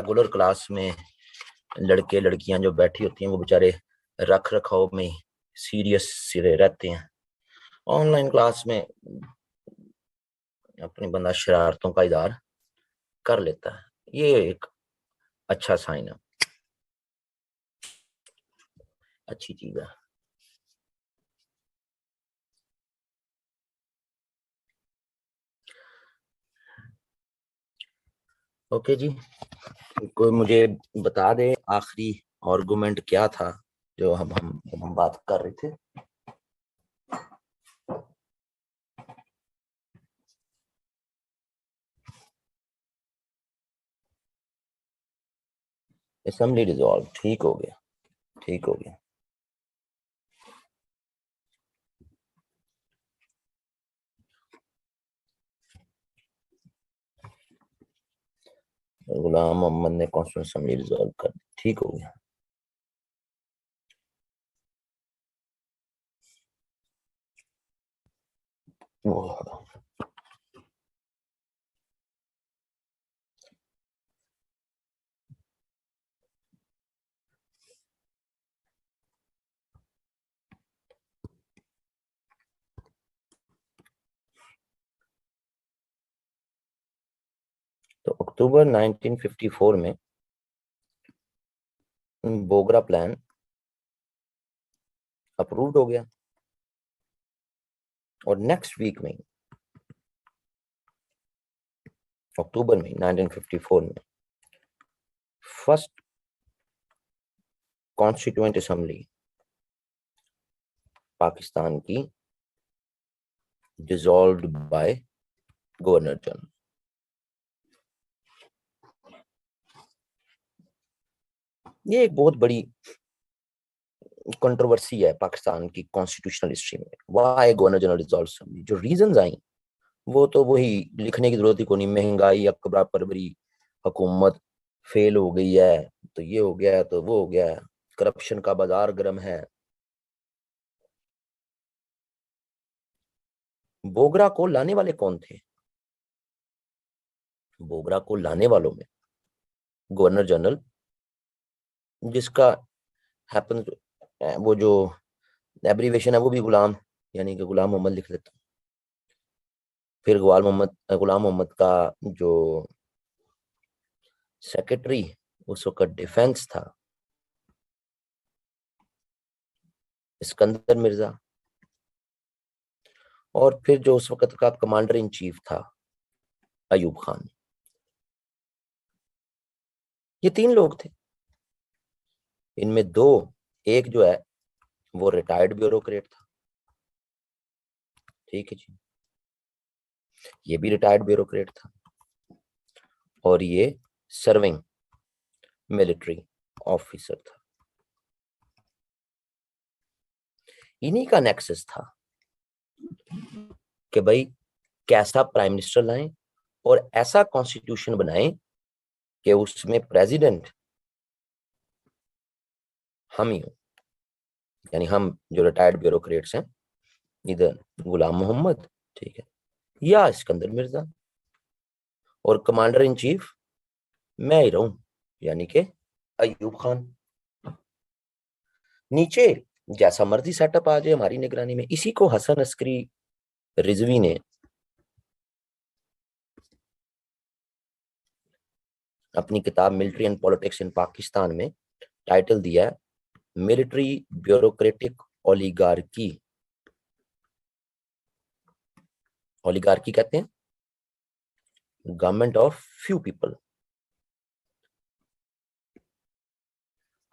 Regular class में लड़के लड़कियां जो बैठी होती हैं वो बेचारे रख रखाव में सीरियस सिरे रहते हैं। ऑनलाइन क्लास में अपनी बंदा शरारतों का इजहार कर लेता है। ये एक अच्छा साइन है, अच्छी चीज है। ओके जी, कोई मुझे बता दे आखिरी आर्गुमेंट क्या था जो हम बात कर रहे थे। असेंबली डिसॉल्व, ठीक हो गया, ठीक हो गया। गुलाम मोहम्मद ने कॉन्स्टिट्यूंट असेंबली डिसॉल्व कर दी, ठीक हो गया। तो अक्टूबर 1954 में बोगरा प्लान अप्रूव्ड हो गया और नेक्स्ट वीक में अक्टूबर में 1954 में फर्स्ट कॉन्स्टिट्यूएंट असेंबली पाकिस्तान की डिसॉल्व्ड बाय गवर्नर जनरल। ये एक बहुत बड़ी कंट्रोवर्सी है पाकिस्तान की कॉन्स्टिट्यूशनल हिस्ट्री में। Why governor general dissolve assembly, जो रीजंस आई वो तो वही लिखने की जरूरत ही कोई नहीं। महंगाई, अकबरा परवरी, हुकूमत फेल हो गई है, तो ये हो गया है, तो वो हो गया है, करप्शन का बाजार गर्म है। बोगरा को लाने वाले कौन थे? बोगरा को लाने वालों में गवर्नर जनरल, जिसका हैपन, वो जो एब्रीवेशन है वो भी गुलाम, यानी कि गुलाम मोहम्मद लिख लेता हूं। फिर गुलाम मोहम्मद का जो सेक्रेटरी उस वक्त डिफेंस था, सिकंदर मिर्जा। और फिर जो उस वक्त का कमांडर इन चीफ था, अयूब खान। ये तीन लोग थे। इनमें दो, एक जो है वो रिटायर्ड ब्यूरोक्रेट था, ठीक है जी, ये भी रिटायर्ड ब्यूरोक्रेट था, और ये सर्विंग मिलिट्री ऑफिसर था। इन्हीं का नेक्सस था कि भाई कैसा प्राइम मिनिस्टर लाएं और ऐसा कॉन्स्टिट्यूशन बनाएं कि उसमें प्रेसिडेंट हम ही हो, यानी हम जो रिटायर्ड ब्यूरोक्रेट्स हैं, इधर गुलाम मोहम्मद, ठीक है, या सिकंदर मिर्जा, और कमांडर इन चीफ मैं ही रहूं, यानी कि अयूब खान। नीचे जैसा मर्जी सेटअप आ जाए हमारी निगरानी में। इसी को हसन अस्करी रिजवी ने अपनी किताब military and politics in Pakistan में टाइटल दिया है, मिलिट्री ब्यूरोक्रेटिक ओलिगार्की। ओलिगार्की कहते हैं गवर्नमेंट ऑफ फ्यू पीपल।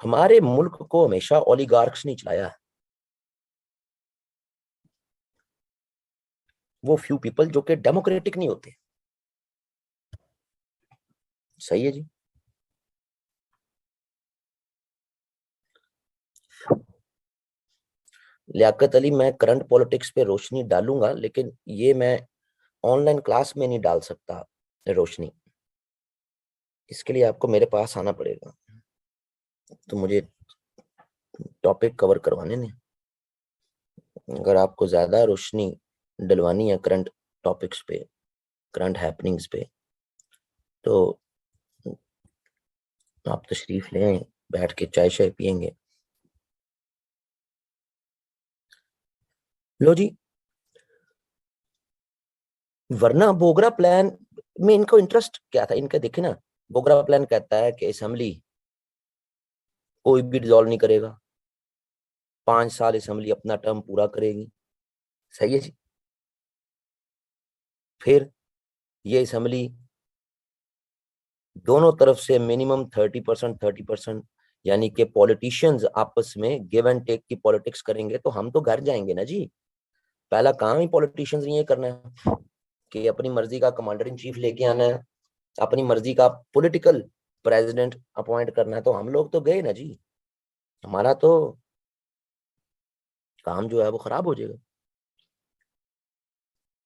हमारे मुल्क को हमेशा ओलिगार्क्स ने चलाया है, वो फ्यू पीपल जो कि डेमोक्रेटिक नहीं होते। सही है जी। लियाकत अली, मैं करंट पॉलिटिक्स पे रोशनी डालूंगा, लेकिन ये मैं ऑनलाइन क्लास में नहीं डाल सकता रोशनी। इसके लिए आपको मेरे पास आना पड़ेगा, तो मुझे टॉपिक कवर करवाने ने। अगर आपको ज्यादा रोशनी डलवानी है करंट टॉपिक्स पे, करंट हैपनिंग्स पे, तो आप तशरीफ लें, बैठ के चाय शाय पियेंगे। लो जी, वरना बोगरा प्लान में इनको इंटरेस्ट क्या था? इनका देखे ना, बोगरा प्लान कहता है कि असेंबली कोई भी डिसॉल्व नहीं करेगा, 5 साल असेंबली अपना टर्म पूरा करेगी। सही है जी। फिर ये असेंबली दोनों तरफ से मिनिमम 30%, 30%, यानी कि पॉलिटिशियंस आपस में गिव एंड टेक की पॉलिटिक्स करेंगे तो हम तो घर जाएंगे ना जी। पहला काम ही पॉलिटिशियंस ने ये करना है कि अपनी मर्जी का कमांडर इन चीफ लेके आना है, अपनी मर्जी का पॉलिटिकल प्रेसिडेंट अपॉइंट करना है। तो हम लोग तो गए ना जी, हमारा तो काम जो है वो खराब हो जाएगा।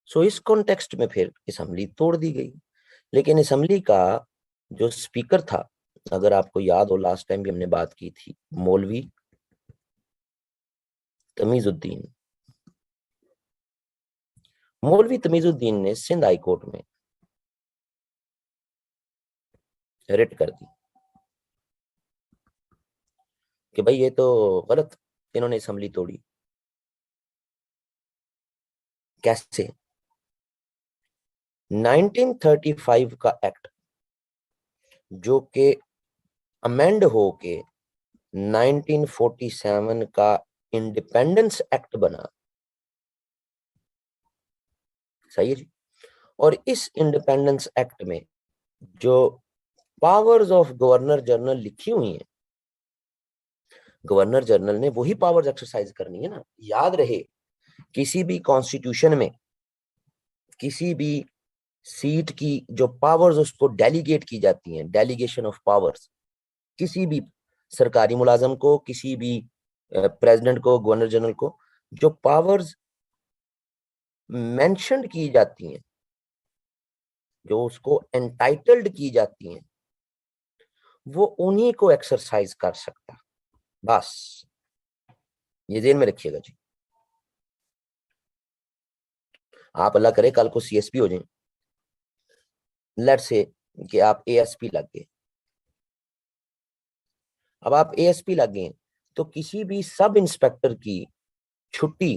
सो इस कॉन्टेक्स्ट में फिर असेंबली तोड़ दी गई। लेकिन असेंबली का जो स्पीकर था, अगर आपको याद हो लास्ट टाइम भी हमने बात की थी, मौलवी तमीजुद्दीन। मौलवी तमीजुद्दीन ने सिंध हाई कोर्ट में रिट कर दी कि भाई ये तो गलत, इन्होंने असेंबली तोड़ी। कैसे? 1935 का एक्ट जो कि अमेंड हो के 1947 का इंडिपेंडेंस एक्ट बना। सही है जी। और इस इंडिपेंडेंस एक्ट में जो पावर्स ऑफ गवर्नर जनरल लिखी हुई हैं, गवर्नर जनरल ने वही पावर्स एक्सरसाइज करनी है ना। याद रहे, किसी भी कॉन्स्टिट्यूशन में किसी भी सीट की जो पावर्स उसको डेलीगेट की जाती हैं, डेलीगेशन ऑफ पावर्स, किसी भी सरकारी मुलाजम को, किसी भी प्रेसिडेंट को, गवर्नर जनरल को, जो पावर्स मेंशन्ड की जाती हैं, जो उसको एंटाइटल्ड की जाती हैं, वो उन्हीं को एक्सरसाइज कर सकता। बस ये ध्यान में रखिएगा जी। आप अल्लाह करे कल को सीएसपी हो जाए, लेट्स से कि आप एएसपी लग गए। अब आप एएसपी लग गए तो किसी भी सब इंस्पेक्टर की छुट्टी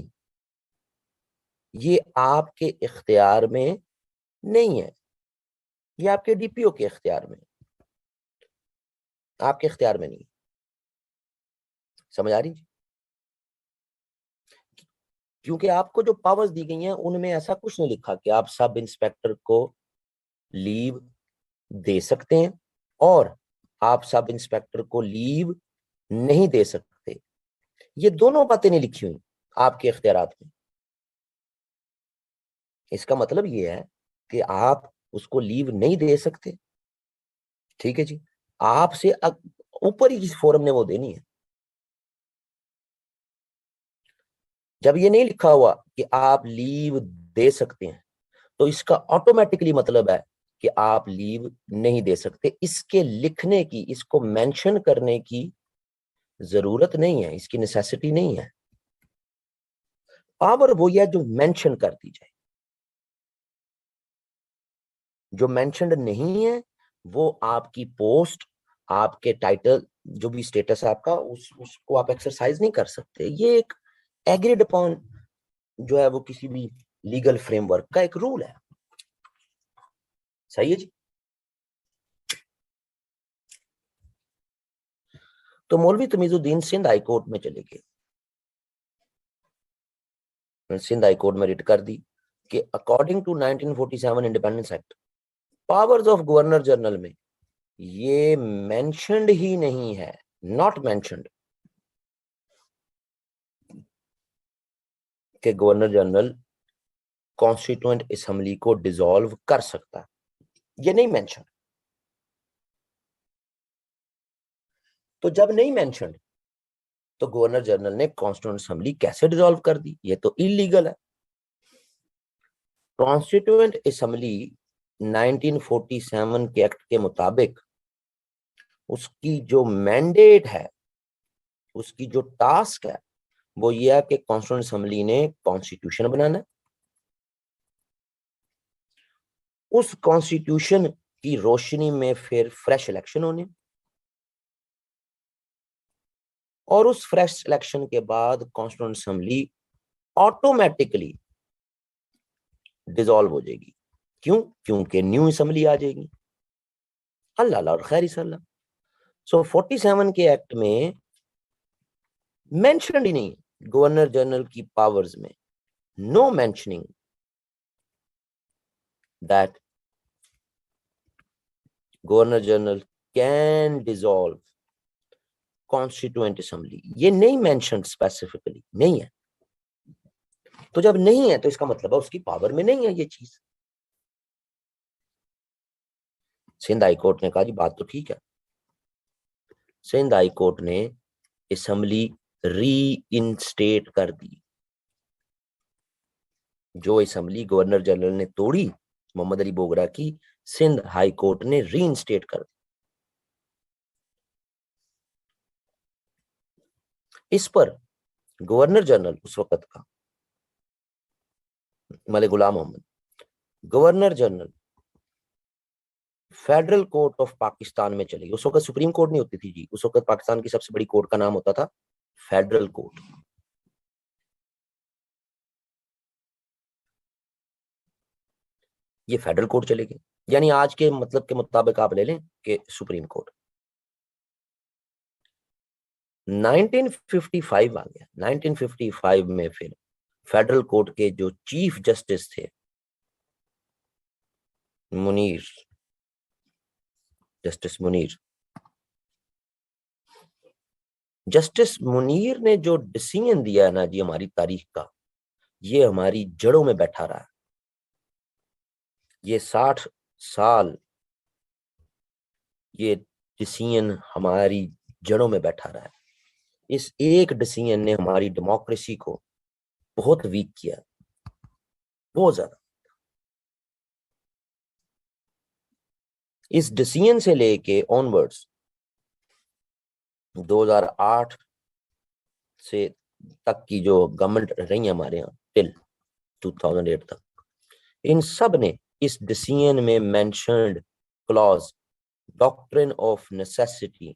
ये आपके इख्तियार में नहीं है, ये आपके डीपीओ के इख्तियार में, आपके इख्तियार में नहीं। समझ आ रही जी? क्योंकि आपको जो पावर्स दी गई हैं उनमें ऐसा कुछ नहीं लिखा कि आप सब इंस्पेक्टर को लीव दे सकते हैं और आप सब इंस्पेक्टर को लीव नहीं दे सकते। ये दोनों बातें नहीं लिखी हुई आपके इख्तियारात में। इसका मतलब ये है कि आप उसको लीव नहीं दे सकते, ठीक है जी। आपसे ऊपर ही किसी फोरम ने वो देनी है। जब ये नहीं लिखा हुआ कि आप लीव दे सकते हैं, तो इसका ऑटोमेटिकली मतलब है कि आप लीव नहीं दे सकते। इसके लिखने की, इसको मेंशन करने की जरूरत नहीं है, इसकी नेसेसिटी नहीं है। पावर वो है जो मेंशन कर दी जाए। जो मेंशनड नहीं है वो आपकी पोस्ट, आपके टाइटल, जो भी स्टेटस है आपका, उसको आप एक्सरसाइज नहीं कर सकते। ये एक एग्रीड अपॉन जो है वो किसी भी लीगल फ्रेमवर्क का एक रूल है। सही है जी। तो मौलवी तमीजुद्दीन सिंध हाई कोर्ट में चले गए, सिंध हाई कोर्ट में रिट कर दी कि according to 1947 independence act, powers of governor general में ये मेंशन्ड ही नहीं है, नॉट मेंशन्ड, कि गवर्नर जनरल कॉन्स्टिट्यूएंट असेंबली को डिसॉल्व कर सकता है। ये नहीं मेंशन। तो जब नहीं मेंशन तो गवर्नर जनरल ने कॉन्स्टिट्यूएंट असेंबली कैसे डिसॉल्व कर दी? ये तो इलीगल है। कॉन्स्टिट्यूएंट असेंबली 1947 के एक्ट के मुताबिक उसकी जो मैंडेट है, उसकी जो टास्क है, वो ये है कि कॉन्स्टिट्यूएंट असेंबली ने कॉन्स्टिट्यूशन बनाना है। उस कॉन्स्टिट्यूशन की रोशनी में फिर फ्रेश इलेक्शन होने, और उस फ्रेश इलेक्शन के बाद कॉन्स्टिट्यूएंट असेंबली ऑटोमेटिकली डिसॉल्व हो जाएगी। क्यों? क्योंकि न्यू असेंबली आ जाएगी। अल्लाह और खैर सल्ला। सो 47 के एक्ट में मेंशन ही नहीं गवर्नर जनरल की पावर्स में, no mentioning that governor general can dissolve constituent assembly. ये नहीं मेंशन स्पेसिफिकली नहीं है। तो जब नहीं है तो इसका मतलब है उसकी पावर में नहीं है ये चीज। सिंध हाई कोर्ट ने कहा जी बात तो ठीक है। सिंध हाई कोर्ट ने असेंबली री इंस्टेट कर दी। जो असेंबली गवर्नर जनरल ने तोड़ी मोहम्मद अली बोगरा की, सिंध हाई कोर्ट ने री इंस्टेट कर दी। इस पर गवर्नर जनरल उस वक्त का Malik Ghulam Mohammad, governor general federal court of Pakistan में चली। उस वक्त सुप्रीम कोर्ट नहीं होती थी जी, उस वक्त पाकिस्तान की सबसे बड़ी कोर्ट का नाम होता था फेडरल कोर्ट। ये फेडरल कोर्ट चले गए, यानी आज के मतलब के मुताबिक आप ले लें कि सुप्रीम कोर्ट। 1955 आ गया। 1955 में फिर फेडरल कोर्ट के जो चीफ जस्टिस थे मुनीर, जस्टिस मुनीर, जस्टिस मुनीर ने जो डिसीजन दिया है ना जी हमारी तारीख का, ये हमारी जड़ों में बैठा रहा है। ये 60 साल ये डिसीजन हमारी जड़ों में बैठा रहा है। इस एक डिसीजन ने हमारी डेमोक्रेसी को बहुत वीक किया, बहुत ज्यादा। इस डिसीजन से लेके ऑनवर्ड्स 2008 से तक की जो गवर्नमेंट रही है हमारे यहाँ टिल 2008 तक, इन सब ने इस डिसीजन में mentioned clause doctrine of necessity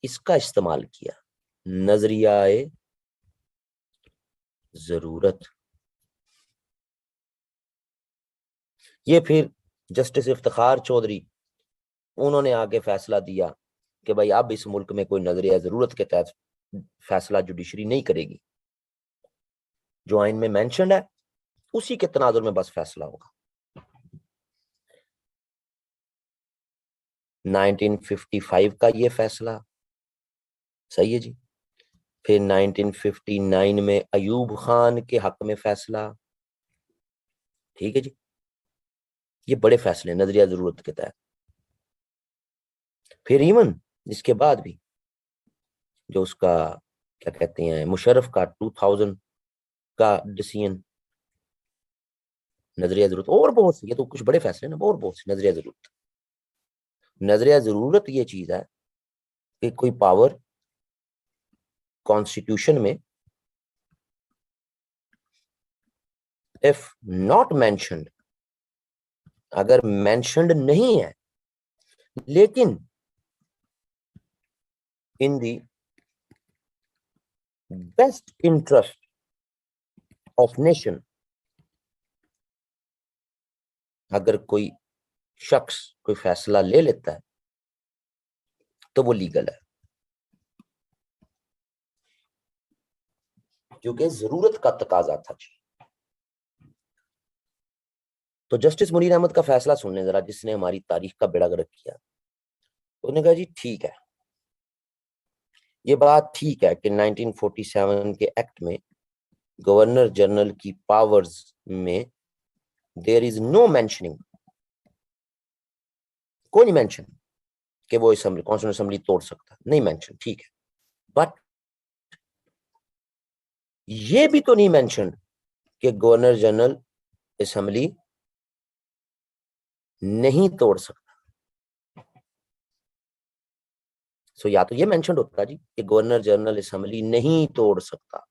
इसका इस्तेमाल किया। नजरियाए जरूरत। ये फिर जस्टिस इफ्तिखार चौधरी उन्होंने आगे फैसला दिया कि भाई अब इस मुल्क में कोई नजरिया जरूरत के तहत फैसला जुडिशरी नहीं करेगी, जो आइन में मेंशन्ड है उसी के तनाजुर में बस फैसला होगा। 1955 का ये फैसला सही है जी। फिर 1959 में अयूब खान के हक में फैसला, ठीक है जी। ये बड़े फैसले नजरिया जरूरत के तहत। फिर इवन इसके बाद भी जो उसका क्या कहते हैं मुशर्रफ का 2000 का डिसीजन नजरिया जरूरत, और बहुत सी, ये तो कुछ बड़े फैसले ना, और बहुत सी नजरिया जरूरत। नजरिया जरूरत ये चीज है कि कोई पावर कॉन्स्टिट्यूशन में इफ नॉट मेंशन्ड, अगर मेंशन्ड नहीं है लेकिन in the best interest of nation, अगर कोई शख्स कोई फैसला ले लेता है तो वो लीगल है, क्योंकि जरूरत का तकाजा था जी। तो जस्टिस मुनीर अहमद का फैसला सुनने जरा, जिसने हमारी तारीख का बेड़ा गर्क किया। उन्होंने कहा जी ठीक है, ये बात ठीक है कि 1947 के एक्ट में गवर्नर जनरल की पावर्स में देयर इज नो मेंशनिंग, कोई नहीं मेंशन कि वो असेंबली कॉन्स्टिट्यूएंट असेंबली तोड़ सकता, नहीं मेंशन, ठीक है। बट ये भी तो नहीं मेंशन कि गवर्नर जनरल असेंबली नहीं तोड़ सकता। सो या तो ये मेंशन होता जी कि गवर्नर जनरल असेंबली नहीं तोड़ सकता,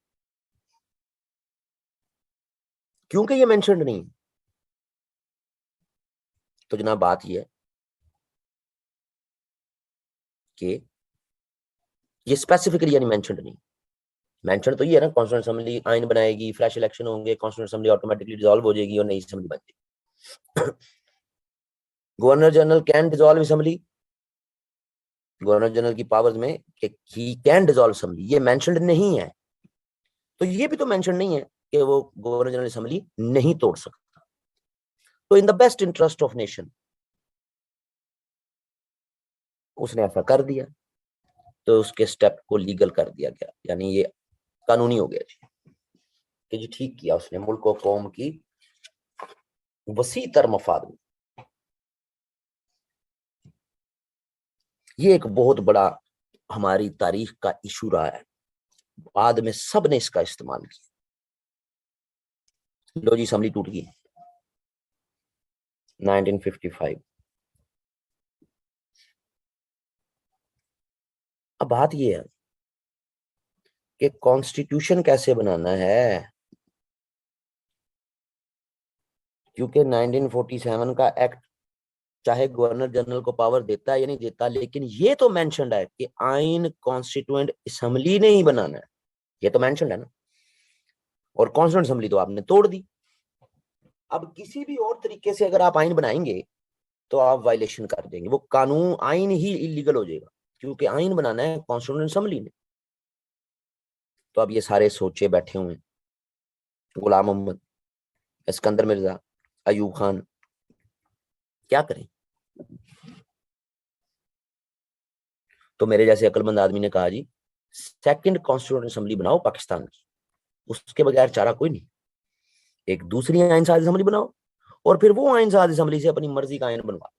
क्योंकि ये मेंशन नहीं। तो जनाब बात ये है कि ये स्पेसिफिकली यानी मेंशनड नहीं। मेंशन तो ये है ना, कॉन्स्टिट्यूंट असेंबली आइन बनाएगी, फ्रेश इलेक्शन होंगे, कॉन्स्टिट्यूंट असेंबली ऑटोमेटिकली डिसॉल्व हो जाएगी और नई असेंबली बन जाएगी। Governor general can dissolve assembly, governor general की पावर्स में कि ही कैन डिसॉल्व असेंबली, ये मेंशनड नहीं है। तो ये भी तो मेंशन नहीं है कि वो गवर्नर जनरल असेंबली नहीं तोड़ सकता। तो in the best interest of nation उसने ऐसा कर दिया, तो उसके स्टेप को लीगल कर दिया गया, यानी ये कानूनी हो गया जी, कि जी ठीक किया उसने, मुल्क और कौम की वसी तर मफाद में। ये एक बहुत बड़ा हमारी तारीख का इशू रहा है, बाद में सब ने इसका इस्तेमाल किया। लो जी, असेंबली टूट गई 1955। अब बात ये है कि कॉन्स्टिट्यूशन कैसे बनाना है, क्योंकि 1947 का एक्ट चाहे गवर्नर जनरल को पावर देता है या नहीं देता, लेकिन ये तो मेंशन्ड है कि आइन कॉन्स्टिट्यूएंट असेंबली ने ही बनाना है, ये तो मेंशन्ड है ना। और कॉन्स्टिट्यूएंट असेंबली तो आपने तोड़ दी। अब किसी भी और तरीके से अगर आप आइन बनाएंगे तो आप वायलेशन कर देंगे, वो कानून आइन ही इलीगल हो जाएगा, क्योंकि आइन बनाना है कॉन्स्टिट्यूएंट असेंबली ने। तो अब ये सारे सोचे बैठे हुए हैं, गुलाम मोहम्मद, सिकंदर मिर्जा, अयूब खान, क्या करें। तो मेरे जैसे अक्लमंद आदमी ने कहा जी, सेकंड कॉन्स्टिट्यूएंट असेंबली बनाओ पाकिस्तान की, उसके बगैर चारा कोई नहीं। एक दूसरी आइन साज असेंबली बनाओ और फिर वो आइन साज असेंबली से अपनी मर्जी का आइन बनवा।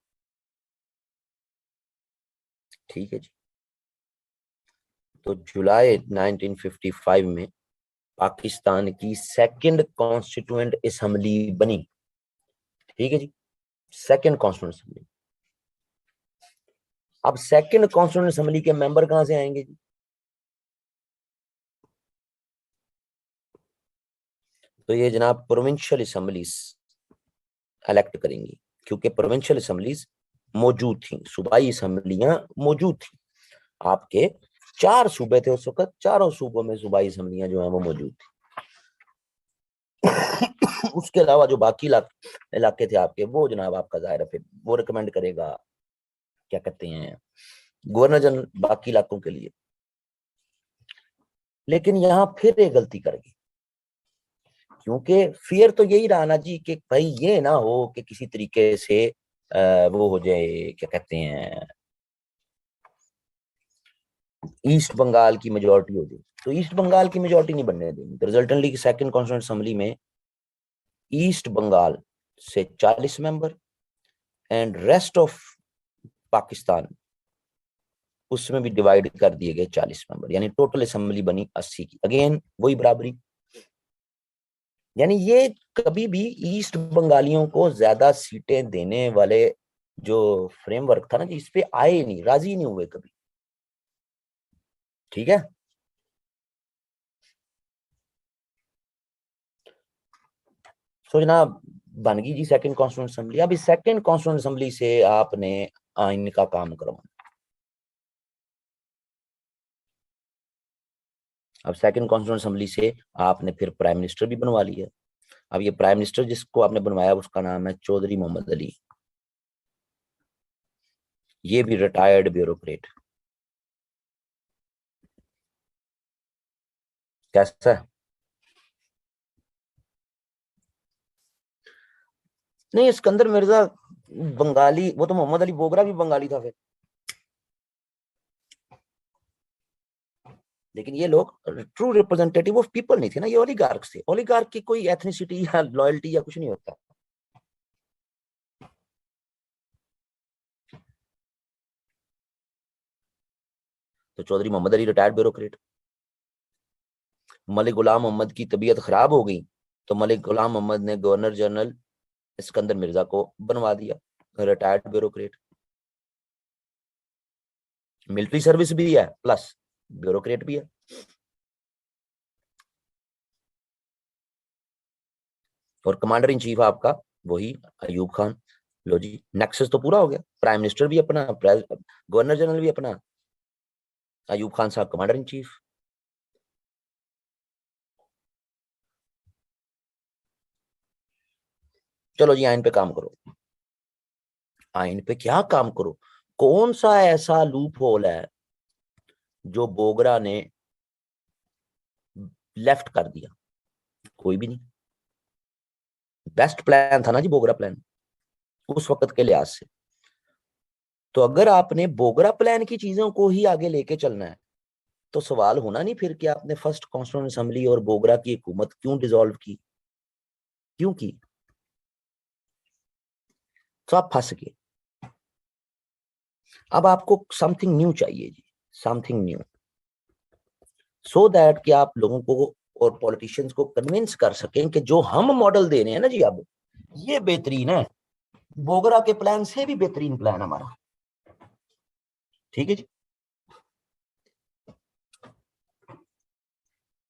ठीक है जी। तो जुलाई 1955 में पाकिस्तान की सेकंड कॉन्स्टिट्यूएंट असेंबली बनी। ठीक है जी, सेकंड कॉन्स्टिट्यूएंट असेंबली। अब सेकंड कॉन्स्टिट्यूएंट असेंबली के मेंबर कहां से आएंगे जी? तो ये जनाब प्रोविंशियल असेंबलीज इलेक्ट करेंगी, क्योंकि प्रोविंशियल असेंबलीज मौजूद थी, सूबाई असेंबलियां मौजूद थी। आपके 4 सूबे थे उस वक्त, चारों सूबों में सूबाई असेंबलियां जो है वो मौजूद थी। उसके अलावा जो बाकी इलाके थे आपके, वो जनाब आपका जाहिर है फिर वो रिकमेंड करेगा, क्या कहते हैं, गवर्नर जनरल बाकी इलाकों के लिए। लेकिन यहाँ फिर एक गलती कर गई, क्योंकि फियर तो यही रहा ना जी कि भाई ये ना हो कि किसी तरीके से वो हो जाए, क्या कहते हैं, ईस्ट बंगाल की मेजोरिटी हो जाए। तो ईस्ट बंगाल की मेजोरिटी नहीं बनने देंगे, तो रिजल्टेंटली सेकंड कॉन्स्टिट्यूएंट असेंबली में ईस्ट बंगाल से 40 member and rest of Pakistan उसमें भी डिवाइड कर दिए गए 40 मेंबर, यानी टोटल असेंबली बनी 80 की। अगेन वही बराबरी, यानी ये कभी भी ईस्ट बंगालियों को ज्यादा सीटें देने वाले जो फ्रेमवर्क था ना जी, इस पे आए नहीं, राजी नहीं हुए कभी। ठीक है। सो जनाब बन गई जी सेकंड कॉन्स्टिट्यूंट असेंबली। अब इस सेकंड कॉन्स्टिट्यूंट असेंबली से आपने आइन का काम करवाना। अब सेकंड कॉन्स्टिट्यूंट असेंबली से आपने फिर प्राइम मिनिस्टर भी बनवा लिया। अब ये प्राइम मिनिस्टर जिसको आपने बनवाया उसका नाम है चौधरी मोहम्मद अली। ये भी रिटायर्ड ब्यूरोक्रेट। कैसा है? नहीं, सिकंदर मिर्जा बंगाली, वो तो मोहम्मद अली बोगरा भी बंगाली था फिर। लेकिन ये लोग ट्रू रिप्रेजेंटेटिव ऑफ पीपल नहीं थे ना, ये ओलिगार्क्स थे। ओलिगार्क की कोई एथनिसिटी या लॉयल्टी या कुछ नहीं होता। तो चौधरी मोहम्मद अली रिटायर्ड ब्यूरोक्रेट। मलिक गुलाम मोहम्मद की तबीयत खराब हो गई, तो मलिक गुलाम मोहम्मद ने गवर्नर जनरल सिकंदर मिर्जा को बनवा दिया रिटायर्ड ब्यूरोक्रेट। मिलिट्री सर्विस भी है प्लस ब्यूरोक्रेट भी है। और कमांडर इन चीफ आपका वही अयूब खान। लो जी, नेक्सस तो पूरा हो गया, प्राइम मिनिस्टर भी अपना, गवर्नर जनरल भी अपना, अयूब खान साहब कमांडर इन चीफ। चलो जी आइन पे काम करो। आइन पे क्या काम करो? कौन सा ऐसा लूप होल है जो बोगरा ने लेफ्ट कर दिया? कोई भी नहीं। बेस्ट प्लान था ना जी बोगरा प्लान, उस वक्त के लिहाज से। तो अगर आपने बोगरा प्लान की चीजों को ही आगे लेके चलना है तो सवाल होना नहीं फिर कि आपने फर्स्ट कॉन्स्टिट्यूएंट असेंबली और बोगरा की हुकूमत क्यों डिसॉल्व की, क्यों की? तो आप फंस गए। अब आपको समथिंग न्यू चाहिए जी, समथिंग न्यू, सो दैट कि आप लोगों को और पॉलिटिशियंस को कन्विंस कर सकें कि जो हम मॉडल दे रहे हैं ना जी अब, ये बेहतरीन है, बोगरा के प्लान से भी बेहतरीन प्लान हमारा। ठीक है जी।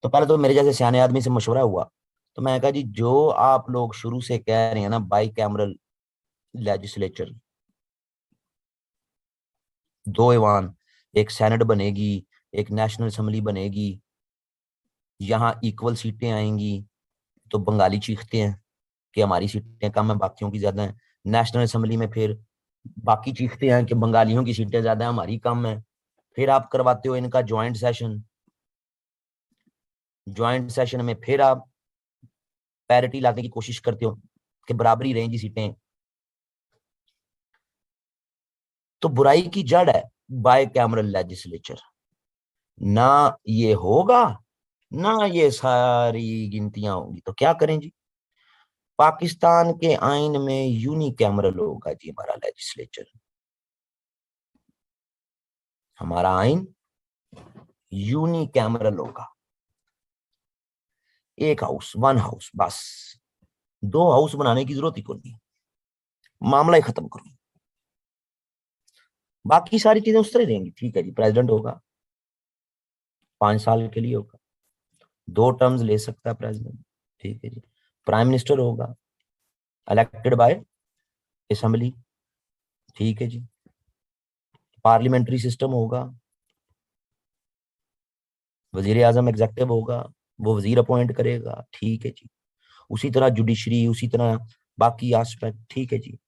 तो पहले तो मेरे जैसे सियाने आदमी से मशवरा हुआ, तो मैं कहा जी जो आप लोग शुरू से कह रहे हैं ना बाई कैमरल लेजिस्लेचर, दो ऐवान, एक सेनेट बनेगी, एक नेशनल असेंबली बनेगी, यहाँ इक्वल सीटें आएंगी, तो बंगाली चीखते हैं कि हमारी सीटें कम है बाकियों की ज्यादा है। नेशनल असेंबली में फिर बाकी चीखते हैं कि बंगालियों की सीटें ज्यादा है हमारी कम है। फिर आप करवाते हो इनका ज्वाइंट सेशन, ज्वाइंट सेशन में फिर आप पैरिटी लाने की कोशिश करते हो कि बराबरी रहें जी सीटें। तो बुराई की जड़ है बाय कैमरल लेजिस्लेचर। ना ये होगा, ना ये सारी गिनतियां होंगी, तो क्या करें जी? पाकिस्तान के आइन में यूनिकैमरल होगा जी हमारा लेजिस्लेचर। हमारा आइन यूनिकैमरल होगा, एक हाउस, वन हाउस, बस। दो हाउस बनाने की जरूरत ही कोई नहीं, मामला ही खत्म करो। बाकी सारी चीजें उस तरह रहेंगी। ठीक है जी, प्रेसिडेंट होगा, 5 साल के लिए होगा, 2 टर्म्स ले सकता है प्रेसिडेंट। ठीक है जी। प्राइम मिनिस्टर होगा, इलेक्टेड बाय असेंबली। ठीक है जी। पार्लियामेंट्री सिस्टम होगा, वजीर आजम एग्जेक्टिव होगा, वो वजीर अपॉइंट करेगा। ठीक है जी। उसी तरह जुडिशरी, उसी तरह बाकी एस्पेक्ट। ठीक है जी।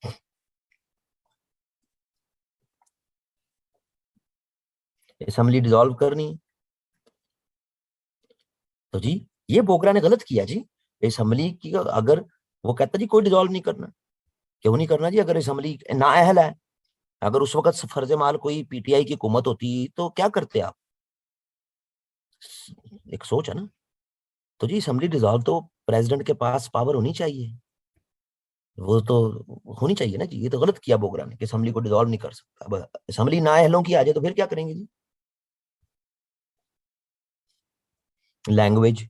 असेंबली डिसॉल्व करनी, तो जी ये बोगरा ने गलत किया जी। असेंबली की अगर वो कहता जी कोई डिसॉल्व नहीं करना, क्यों नहीं करना जी? अगर असेंबली नाअहल है, अगर उस वक्त फर्ज माल कोई पीटीआई की हुकूमत होती तो क्या करते आप? एक सोच है ना। तो जी असेंबली डिसॉल्व तो प्रेसिडेंट के पास पावर होनी चाहिए, वो तो होनी चाहिए ना जी। ये तो गलत किया बोगरा ने कि असेंबली को डिसॉल्व नहीं कर सकता। अब असेंबली नाअहलों की आ जाए तो फिर क्या करेंगे जी? लैंग्वेज,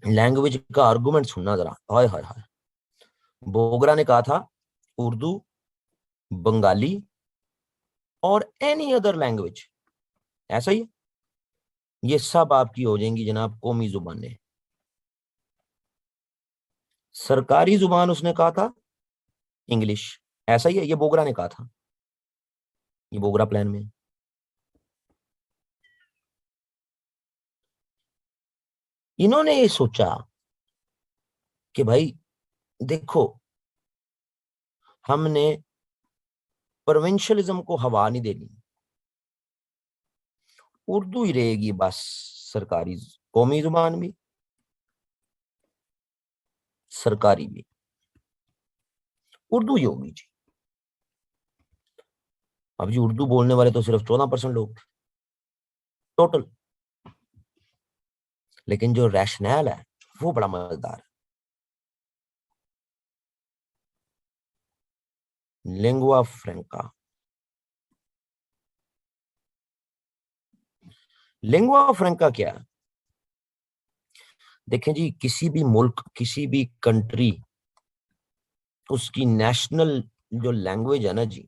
लैंग्वेज का आर्गुमेंट सुनना जरा, हाय हाय हाय। बोगरा ने कहा था उर्दू, बंगाली और एनी अदर लैंग्वेज, ऐसा ही है, ये सब आपकी हो जाएंगी जनाब कौमी जुबानें। सरकारी जुबान उसने कहा था इंग्लिश, ऐसा ही है, ये बोगरा ने कहा था, ये बोगरा प्लान में। इन्होंने ये सोचा कि भाई देखो, हमने प्रोविंशियलिज्म को हवा नहीं देनी, उर्दू ही रहेगी बस सरकारी, कौमी जुबान भी, सरकारी भी उर्दू ही होगी जी। अब जी उर्दू बोलने वाले तो सिर्फ 14% लोग टोटल, लेकिन जो रैशनैल है वो बड़ा मजेदार है। लिंगुआ फ्रैंका, लिंगुआ फ्रैंका क्या है? देखें जी, किसी भी मुल्क, किसी भी कंट्री, उसकी नेशनल जो लैंग्वेज है ना जी,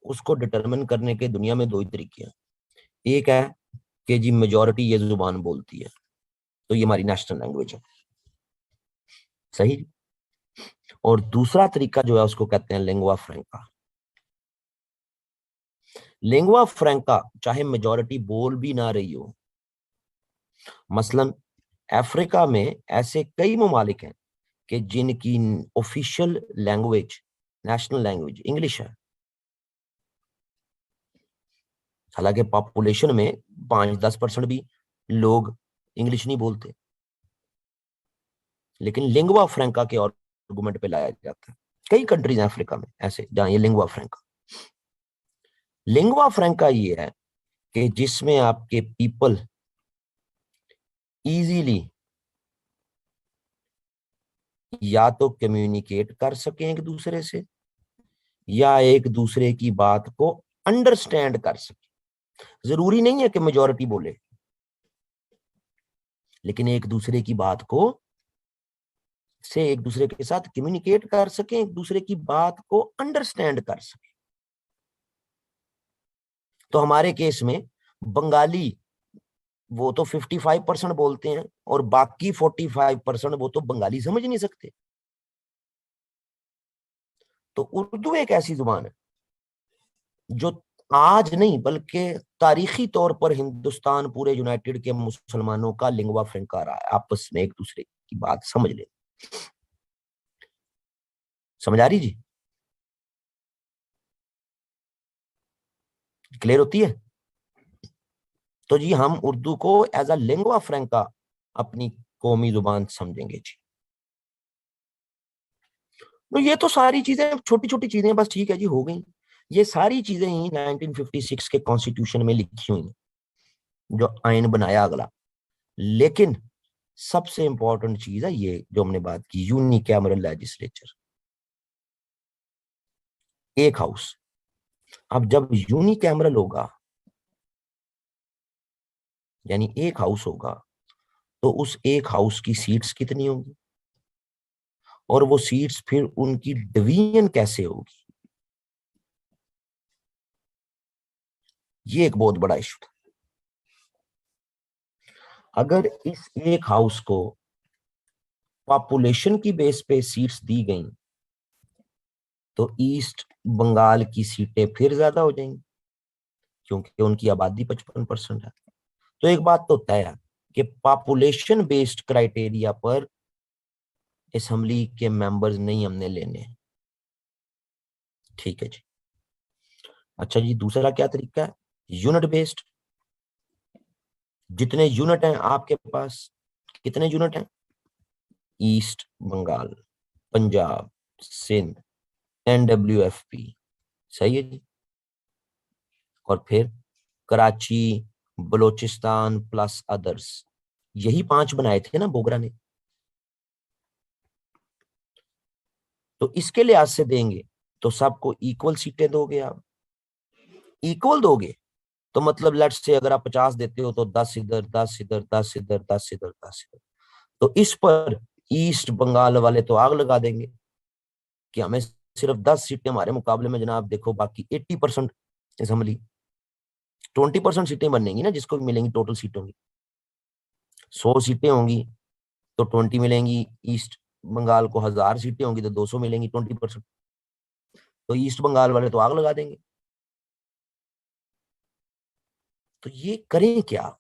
उसको डिटरमिन करने के दुनिया में दो ही तरीके हैं। एक है कि जी मेजोरिटी ये जुबान बोलती है, तो ये हमारी नेशनल लैंग्वेज है, सही। और दूसरा तरीका जो है उसको कहते हैं लिंगुआ फ्रैंका। लिंगुआ फ्रैंका चाहे मेजॉरिटी बोल भी ना रही हो, मसलन अफ्रीका में ऐसे कई ममालिक हैं कि जिनकी official language, national language English है, हालांकि पॉपुलेशन में 5-10% भी लोग इंग्लिश नहीं बोलते, लेकिन लिंगुआ फ्रैंका के आर्गुमेंट पे लाया जाता है। कई कंट्रीज हैं अफ्रीका में ऐसे जहां ये लिंगुआ फ्रैंका ये है कि जिसमें आपके पीपल इजीली या तो कम्युनिकेट कर सकें एक दूसरे से, या एक दूसरे की बात को अंडरस्टैंड कर सके। जरूरी नहीं है कि मेजॉरिटी बोले, लेकिन एक दूसरे की बात को से एक दूसरे के साथ कम्युनिकेट कर सके, एक दूसरे की बात को अंडरस्टैंड कर सके। तो हमारे केस में बंगाली वो तो 55% बोलते हैं और बाकी 45% वो तो बंगाली समझ नहीं सकते। तो उर्दू एक ऐसी जुबान है जो आज नहीं बल्कि तारीखी तौर पर हिंदुस्तान पूरे यूनाइटेड के मुसलमानों का लिंगवा फ्रैंका रहा है, आपस में एक दूसरे की बात समझ ले। समझ आ रही जी? क्लियर होती है? तो जी हम उर्दू को एज अ लिंगवा फ्रैंका अपनी कौमी जुबान समझेंगे जी। तो ये तो सारी चीजें छोटी छोटी चीजें बस, ठीक है जी, हो गई। ये सारी चीजें ही 1956 के कॉन्स्टिट्यूशन में लिखी हुई हैं, जो आइन बनाया अगला। लेकिन सबसे इंपॉर्टेंट चीज है ये जो हमने बात की, यूनिकैमरल लेजिस्लेचर, एक हाउस। अब जब यूनिकैमरल होगा यानी एक हाउस होगा, तो उस एक हाउस की सीट्स कितनी होंगी और वो सीट्स फिर उनकी डिवीजन कैसे होगी, ये एक बहुत बड़ा इशू था। अगर इस एक हाउस को पॉपुलेशन की बेस पे सीट्स दी गई तो ईस्ट बंगाल की सीटें फिर ज्यादा हो जाएंगी, क्योंकि उनकी आबादी 55% है। तो एक बात तो तय है कि पॉपुलेशन बेस्ड क्राइटेरिया पर असेंबली के मेंबर्स नहीं हमने लेने, ठीक है जी। अच्छा जी, दूसरा क्या तरीका है? Unit based. जितने यूनिट हैं आपके पास, कितने यूनिट हैं? ईस्ट बंगाल, पंजाब, सिंध, NWFP, सही है जी। और फिर कराची, बलोचिस्तान प्लस अदर्स, यही 5 बनाए थे ना बोगरा ने। तो इसके लिहाज से देंगे तो सबको इक्वल सीटें दोगे आप, इक्वल दोगे तो मतलब लेट्स से अगर आप 50 देते हो तो 10 इधर, 10 इधर, 10 इधर, 10 इधर, 10 इधर। तो इस पर ईस्ट बंगाल वाले तो आग लगा देंगे कि हमें सिर्फ 10 सीटें, हमारे मुकाबले में जनाब देखो बाकी 80% असेंबली, 20% सीटें बनेंगी ना जिसको भी मिलेंगी, टोटल सीट होंगी 100 सीटें होंगी तो 20 मिलेंगी, ईस्ट बंगाल को 1000 सीटें होंगी तो 200 मिलेंगी, 20%। तो ईस्ट बंगाल वाले तो आग लगा देंगे। तो ये करें क्या?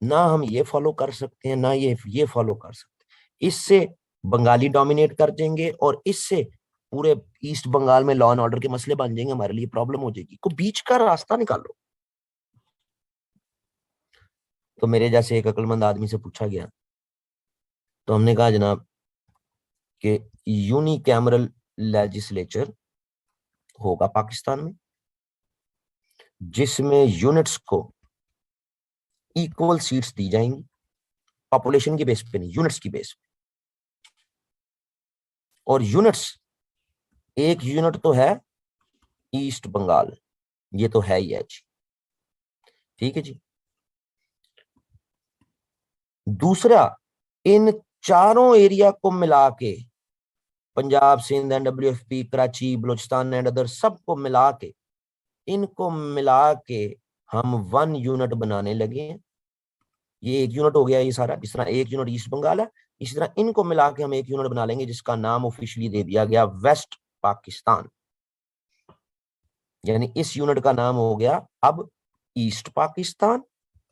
ना हम ये फॉलो कर सकते हैं ना ये फॉलो कर सकते हैं। इससे बंगाली डोमिनेट कर देंगे और इससे पूरे ईस्ट बंगाल में लॉ एंड ऑर्डर के मसले बन जाएंगे, हमारे लिए प्रॉब्लम हो जाएगी। को बीच का रास्ता निकालो। तो मेरे जैसे एक अक्लमंद आदमी से पूछा गया तो हमने कहा जनाब कि यूनिकैमरल लेजिस्लेचर होगा पाकिस्तान में, जिसमें यूनिट्स को इक्वल सीट्स दी जाएंगी, पॉपुलेशन की बेस पे नहीं, यूनिट्स की बेस पे। और यूनिट्स, एक यूनिट तो है ईस्ट बंगाल, ये तो है ही है जी, ठीक है जी। दूसरा, इन चारों एरिया को मिला के, Punjab, Sindh, NWFP, Karachi, Balochistan and other, सबको मिला के, इनको मिला के हम 1 यूनिट बनाने लगे हैं। ये एक यूनिट हो गया ये सारा, जिस तरह एक यूनिट ईस्ट बंगाल है, इसी तरह इनको मिला के हम एक यूनिट बना लेंगे जिसका नाम ऑफिशियली दे दिया गया वेस्ट पाकिस्तान। यानी इस यूनिट का नाम हो गया अब ईस्ट पाकिस्तान,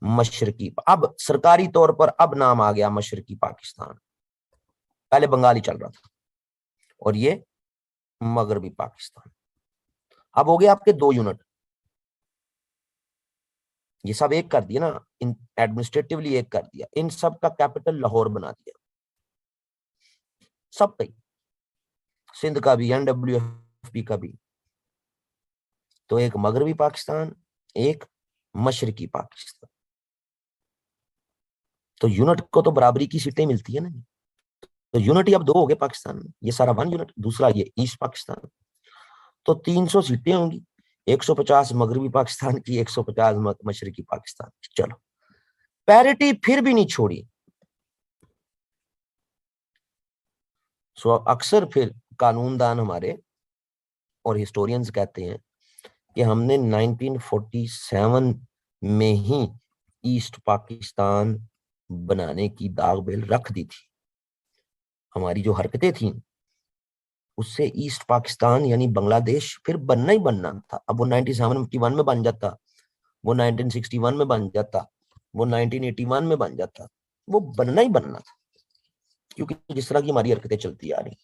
मशरकी। अब सरकारी तौर पर अब नाम आ गया मशरकी पाकिस्तान, पहले बंगाली चल रहा था, और ये मगरबी पाकिस्तान। अब हो गया आपके दो यूनिट, ये सब एक कर दिया ना, इन एडमिनिस्ट्रेटिवली एक कर दिया, इन सब का कैपिटल लाहौर बना दिया, सब कहीं, सिंध का भी, NWFP का भी। तो एक मगरबी पाकिस्तान, एक मशरकी पाकिस्तान। तो यूनिट को तो बराबरी की सीटें मिलती है ना। तो यूनिट ही अब दो हो गए पाकिस्तान में, ये सारा वन यूनिट, दूसरा ये ईस्ट पाकिस्तान। तो 300 सीटें होंगी, 150 मगरबी पाकिस्तान की, 150 मशरकी पाकिस्तान की। चलो, पैरिटी फिर भी नहीं छोड़ी। सो अक्सर फिर कानूनदान हमारे और हिस्टोरियंस कहते हैं कि हमने 1947 में ही ईस्ट पाकिस्तान बनाने की दाग बेल रख दी थी। हमारी जो हरकतें थी उससे ईस्ट पाकिस्तान यानी बांग्लादेश फिर बनना ही बनना था। अब वो 1971 में बन जाता, वो 1961 में बन जाता, वो 1981 में बन जाता, वो बनना ही बनना था, क्योंकि जिस तरह की हमारी हरकतें चलती आ रही।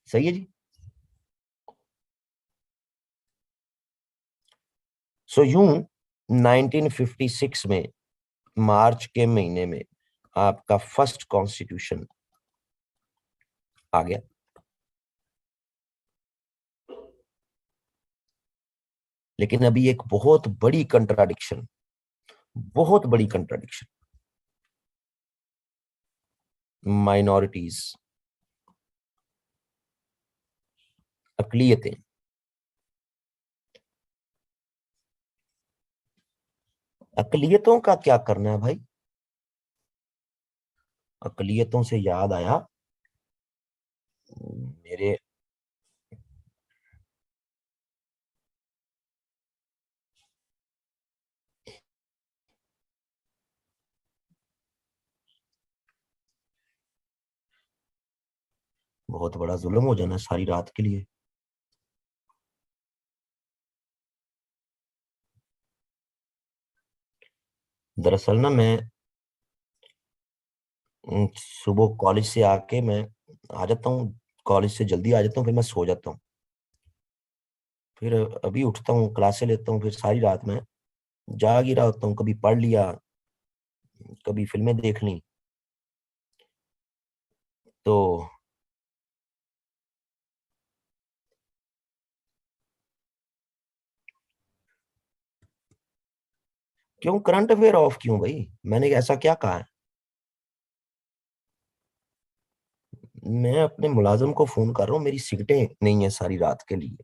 सही है जी। सो यूं 1956 में मार्च के महीने में आपका फर्स्ट कॉन्स्टिट्यूशन आ गया। लेकिन अभी एक बहुत बड़ी कंट्राडिक्शन, बहुत बड़ी कंट्राडिक्शन, माइनॉरिटीज, अकलियतें। अकलियतों का क्या करना है भाई? अकलियतों से याद आया, मेरे बहुत बड़ा जुल्म हो जाना सारी रात के लिए। दरअसल ना मैं सुबह कॉलेज से आके मैं आ जाता हूँ, कॉलेज से जल्दी आ जाता हूँ, फिर मैं सो जाता हूँ। फिर अभी उठता हूँ, क्लासे लेता हूँ, फिर सारी रात में जाग ही रहा होता हूँ। कभी पढ़ लिया, कभी फिल्में देख ली। तो क्यों करंट अफेयर ऑफ क्यों भाई? मैंने ऐसा क्या कहा है? मैं अपने मुलाजिम को फोन कर रहा हूँ, मेरी सिगरेटें नहीं है सारी रात के लिए,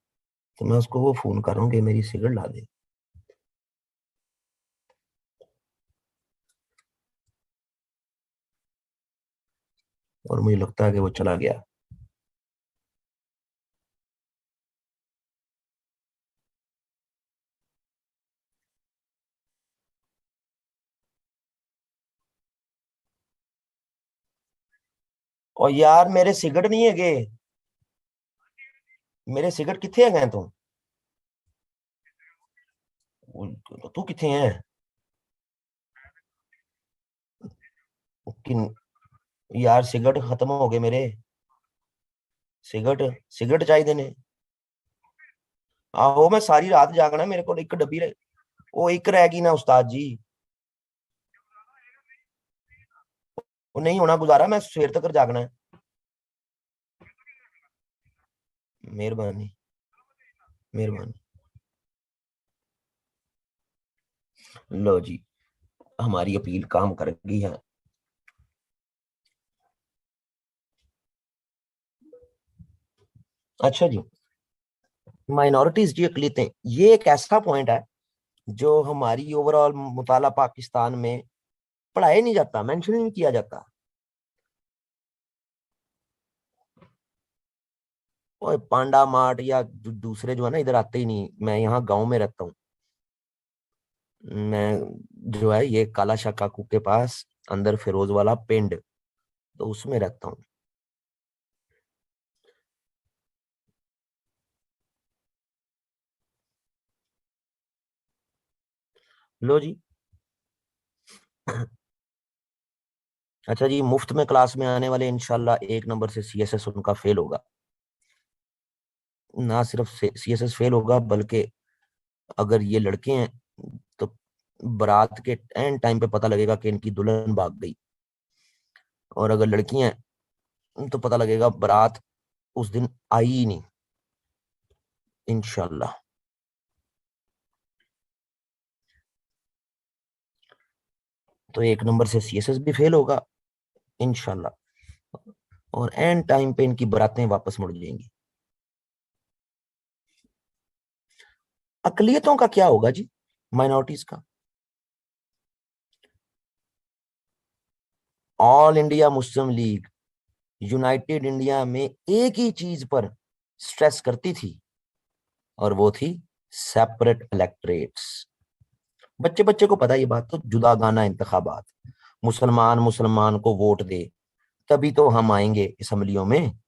तो मैं उसको वो फोन कर रहा हूँ कि मेरी सिगरेट ला दे। और मुझे लगता है कि वो चला गया। और यार मेरे सिगरेट नहीं है गे, मेरे सिगरेट किथे है गए तू? तू किथे है? कि यार सिगरेट खत्म हो गए मेरे, सिगरेट सिगरेट चाहिए ने। आहो मैं सारी रात जागना, मेरे को एक डब्बी वो एक रह गई ना उस्ताद जी। वो नहीं होना गुजारा, मैं सवेर तक जागना है। मेहरबानी, मेहरबानी। लो जी, हमारी अपील काम कर गई है। अच्छा जी, माइनॉरिटीज की अकलियतें, ये एक ऐसा पॉइंट है जो हमारी ओवरऑल मुताला पाकिस्तान में पढ़ाया नहीं जाता, मेंशन ही नहीं किया जाता। और पांडा मार्ट या दूसरे जो है ना, इधर आते ही नहीं। मैं यहाँ गांव में रहता हूँ, मैं जो है ये काला शाह काकू के पास अंदर फिरोज वाला पिंड, तो उसमें रहता हूँ। लो जी। अच्छा जी, मुफ्त में क्लास में आने वाले इंशाल्लाह 1 नंबर से सीएसएस उनका फेल होगा। ना सिर्फ सीएसएस फेल होगा, बल्कि अगर ये लड़के हैं तो बारात के एंड टाइम पे पता लगेगा कि इनकी दुल्हन भाग गई, और अगर लड़कियां हैं तो पता लगेगा बारात उस दिन आई ही नहीं, इंशाल्लाह। तो 1 नंबर से सीएसएस भी फेल होगा इंशाल्लाह, और एंड टाइम पे इनकी बारातें वापस मुड़ जाएंगी। अकलियतों का क्या होगा जी, माइनॉरिटीज का? All India Muslim league United India में एक ही चीज पर स्ट्रेस करती थी, और वो थी सेपरेट इलेक्टोरेट्स। बच्चे बच्चे को पता है ये बात, तो जुदा गाना इंतखाबात, मुसलमान मुसलमान को वोट दे, तभी तो हम आएंगे असम्बलियों में।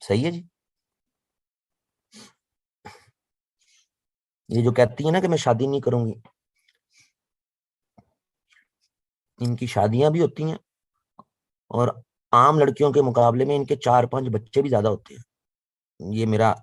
सही है जी। ये जो कहती है ना कि मैं शादी नहीं करूंगी, इनकी शादियां भी होती हैं, और आम लड़कियों के मुकाबले में इनके 4-5 बच्चे भी ज्यादा होते हैं। ये मेरा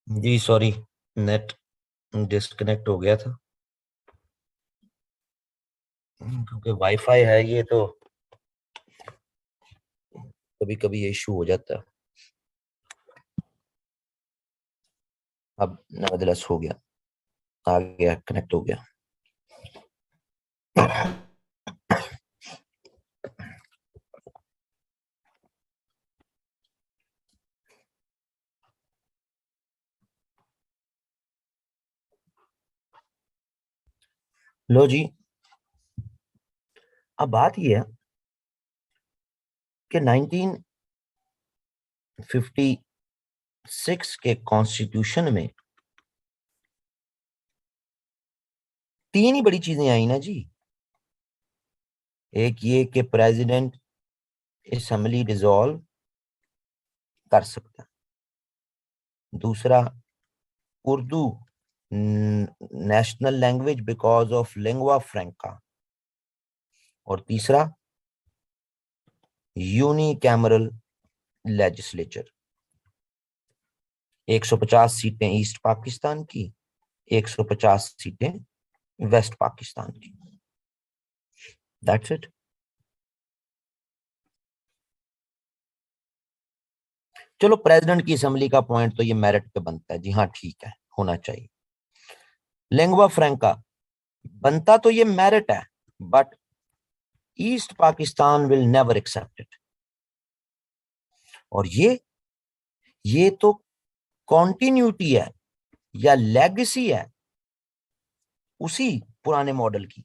जी सॉरी, नेट डिस्कनेक्ट हो गया था, क्योंकि वाईफाई है ये, तो कभी कभी ये इशू हो जाता है। अब नेवरदलेस हो गया, आ गया, कनेक्ट हो गया। लो जी, अब बात ये है कि 1956 के कॉन्स्टिट्यूशन में तीन ही बड़ी चीजें आई ना जी। एक ये कि प्रेसिडेंट असेंबली डिसॉल्व कर सकता है, दूसरा Urdu national language because of lingua franca, और तीसरा यूनिकैमरल लेजिस्लेचर। 150 सीटें ईस्ट पाकिस्तान की, 150 सीटें वेस्ट पाकिस्तान की। That's it. चलो, प्रेसिडेंट की असेंबली का पॉइंट तो ये मेरिट पे बनता है जी, हाँ ठीक है, होना चाहिए। लिंगुआ फ्रैंका बनता तो ये मेरिट है, but east Pakistan will never accept it. और ये तो कॉन्टिन्यूटी है या लेगेसी है उसी पुराने मॉडल की,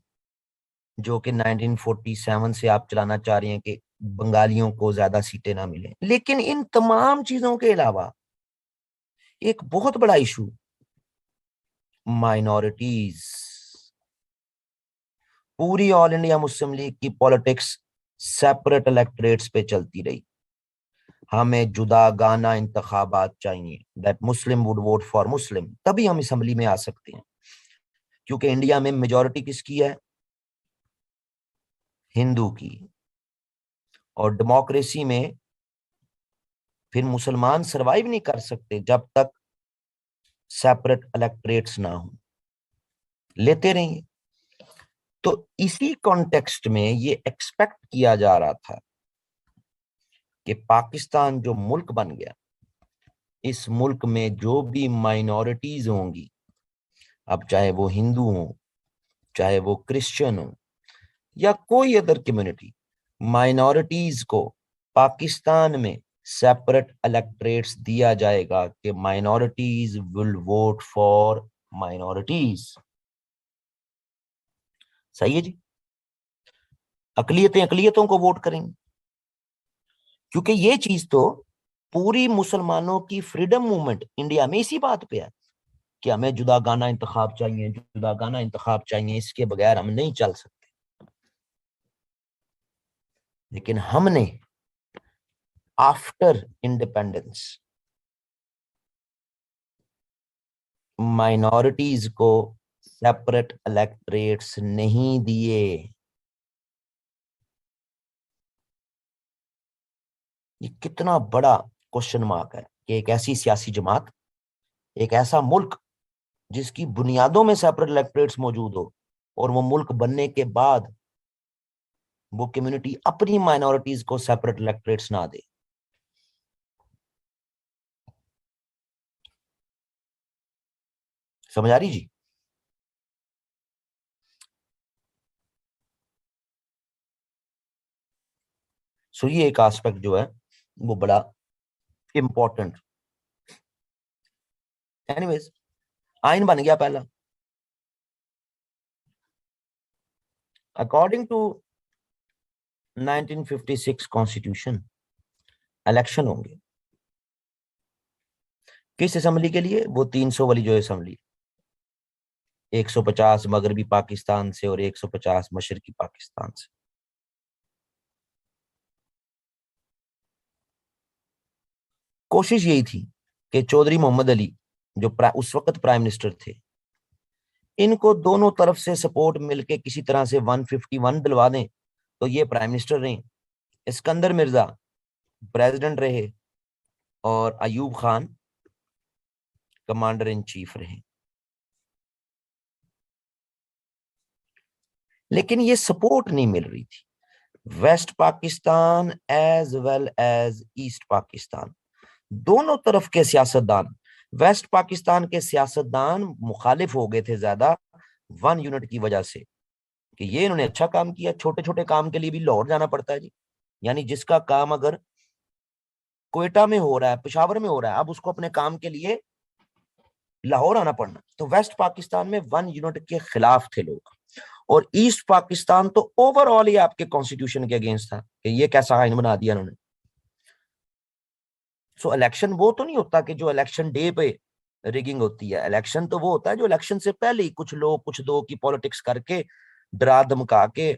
जो कि 1947 से आप चलाना चाह रहे हैं कि बंगालियों को ज्यादा सीटें ना मिले। लेकिन इन तमाम चीजों के अलावा एक बहुत बड़ा इशू, माइनॉरिटीज। पूरी ऑल इंडिया मुस्लिम लीग की पॉलिटिक्स सेपरेट इलेक्टोरेट्स पे चलती रही। हमें जुदा गाना इंतखाबात चाहिए, that Muslim would vote for Muslim, तभी हम असेंबली में आ सकते हैं। क्योंकि इंडिया में मेजोरिटी किसकी है? हिंदू की। और डेमोक्रेसी में फिर मुसलमान सरवाइव नहीं कर सकते जब तक सेपरेट इलेक्टोरेट्स ना हो। लेते रहिए। तो इसी कॉन्टेक्स्ट में ये एक्सपेक्ट किया जा रहा था कि पाकिस्तान जो मुल्क बन गया, इस मुल्क में जो भी माइनॉरिटीज होंगी, अब चाहे वो हिंदू हो, चाहे वो क्रिश्चियन हो, या कोई अदर कम्युनिटी, माइनॉरिटीज को पाकिस्तान में सेपरेट इलेक्टोरेट्स दिया जाएगा कि minorities will vote for minorities. सही है जी। अकलियतें अकलियतों को वोट करेंगे, क्योंकि ये चीज तो पूरी मुसलमानों की फ्रीडम मूवमेंट इंडिया में इसी बात पे है कि हमें जुदा गाना इंतखाब चाहिए, जुदा गाना इंतखाब चाहिए, इसके बगैर हम नहीं चल सकते। लेकिन हमने आफ्टर इंडिपेंडेंस माइनॉरिटीज को सेपरेट इलेक्टोरेट्स नहीं दिए। ये कितना बड़ा क्वेश्चन मार्क है कि एक ऐसी सियासी जमात, एक ऐसा मुल्क जिसकी बुनियादों में सेपरेट इलेक्टोरेट्स मौजूद हो, और वो मुल्क बनने के बाद वो कम्युनिटी अपनी माइनॉरिटीज को सेपरेट इलेक्टोरेट्स ना दे। समझ आ रही जी? सो ये एक एस्पेक्ट जो है वो बड़ा इंपॉर्टेंट। एनीवेज, आइन बन गया पहला। अकॉर्डिंग टू 1956 कॉन्स्टिट्यूशन, इलेक्शन होंगे किस असेंबली के लिए? वो 300 वाली जो असेंबली, 150 मगरबी पाकिस्तान से और 150 मशरकी पाकिस्तान से। कोशिश यही थी कि चौधरी मोहम्मद अली, जो उस वक्त प्राइम मिनिस्टर थे, इनको दोनों तरफ से सपोर्ट मिलके किसी तरह से 151 दिलवा दें, तो ये प्राइम मिनिस्टर रहे। इस्कंदर मिर्जा प्रेसिडेंट रहे, और Ayub Khan commander in chief रहे। लेकिन ये सपोर्ट नहीं मिल रही थी। West Pakistan as well as east Pakistan, दोनों तरफ के सियासतदान, वेस्ट पाकिस्तान के सियासतदान मुखालिफ हो गए थे ज्यादा वन यूनिट की वजह से, कि ये इन्होंने अच्छा काम किया, छोटे छोटे काम के लिए भी लाहौर जाना पड़ता है जी। यानी जिसका काम अगर क्वेटा में हो रहा है, पेशावर में हो रहा है, अब उसको अपने काम के लिए लाहौर आना पड़ना। तो वेस्ट पाकिस्तान में वन यूनिट के खिलाफ थे लोग, और ईस्ट पाकिस्तान तो ओवरऑल ही आपके कॉन्स्टिट्यूशन के अगेंस्ट था कि ये कैसा आइन बना दिया उन्होंने। सो इलेक्शन वो तो नहीं होता कि जो इलेक्शन डे पे रिगिंग होती है, इलेक्शन तो वो होता है जो इलेक्शन से पहले ही कुछ लोग कुछ दो की पॉलिटिक्स करके डरा धमका के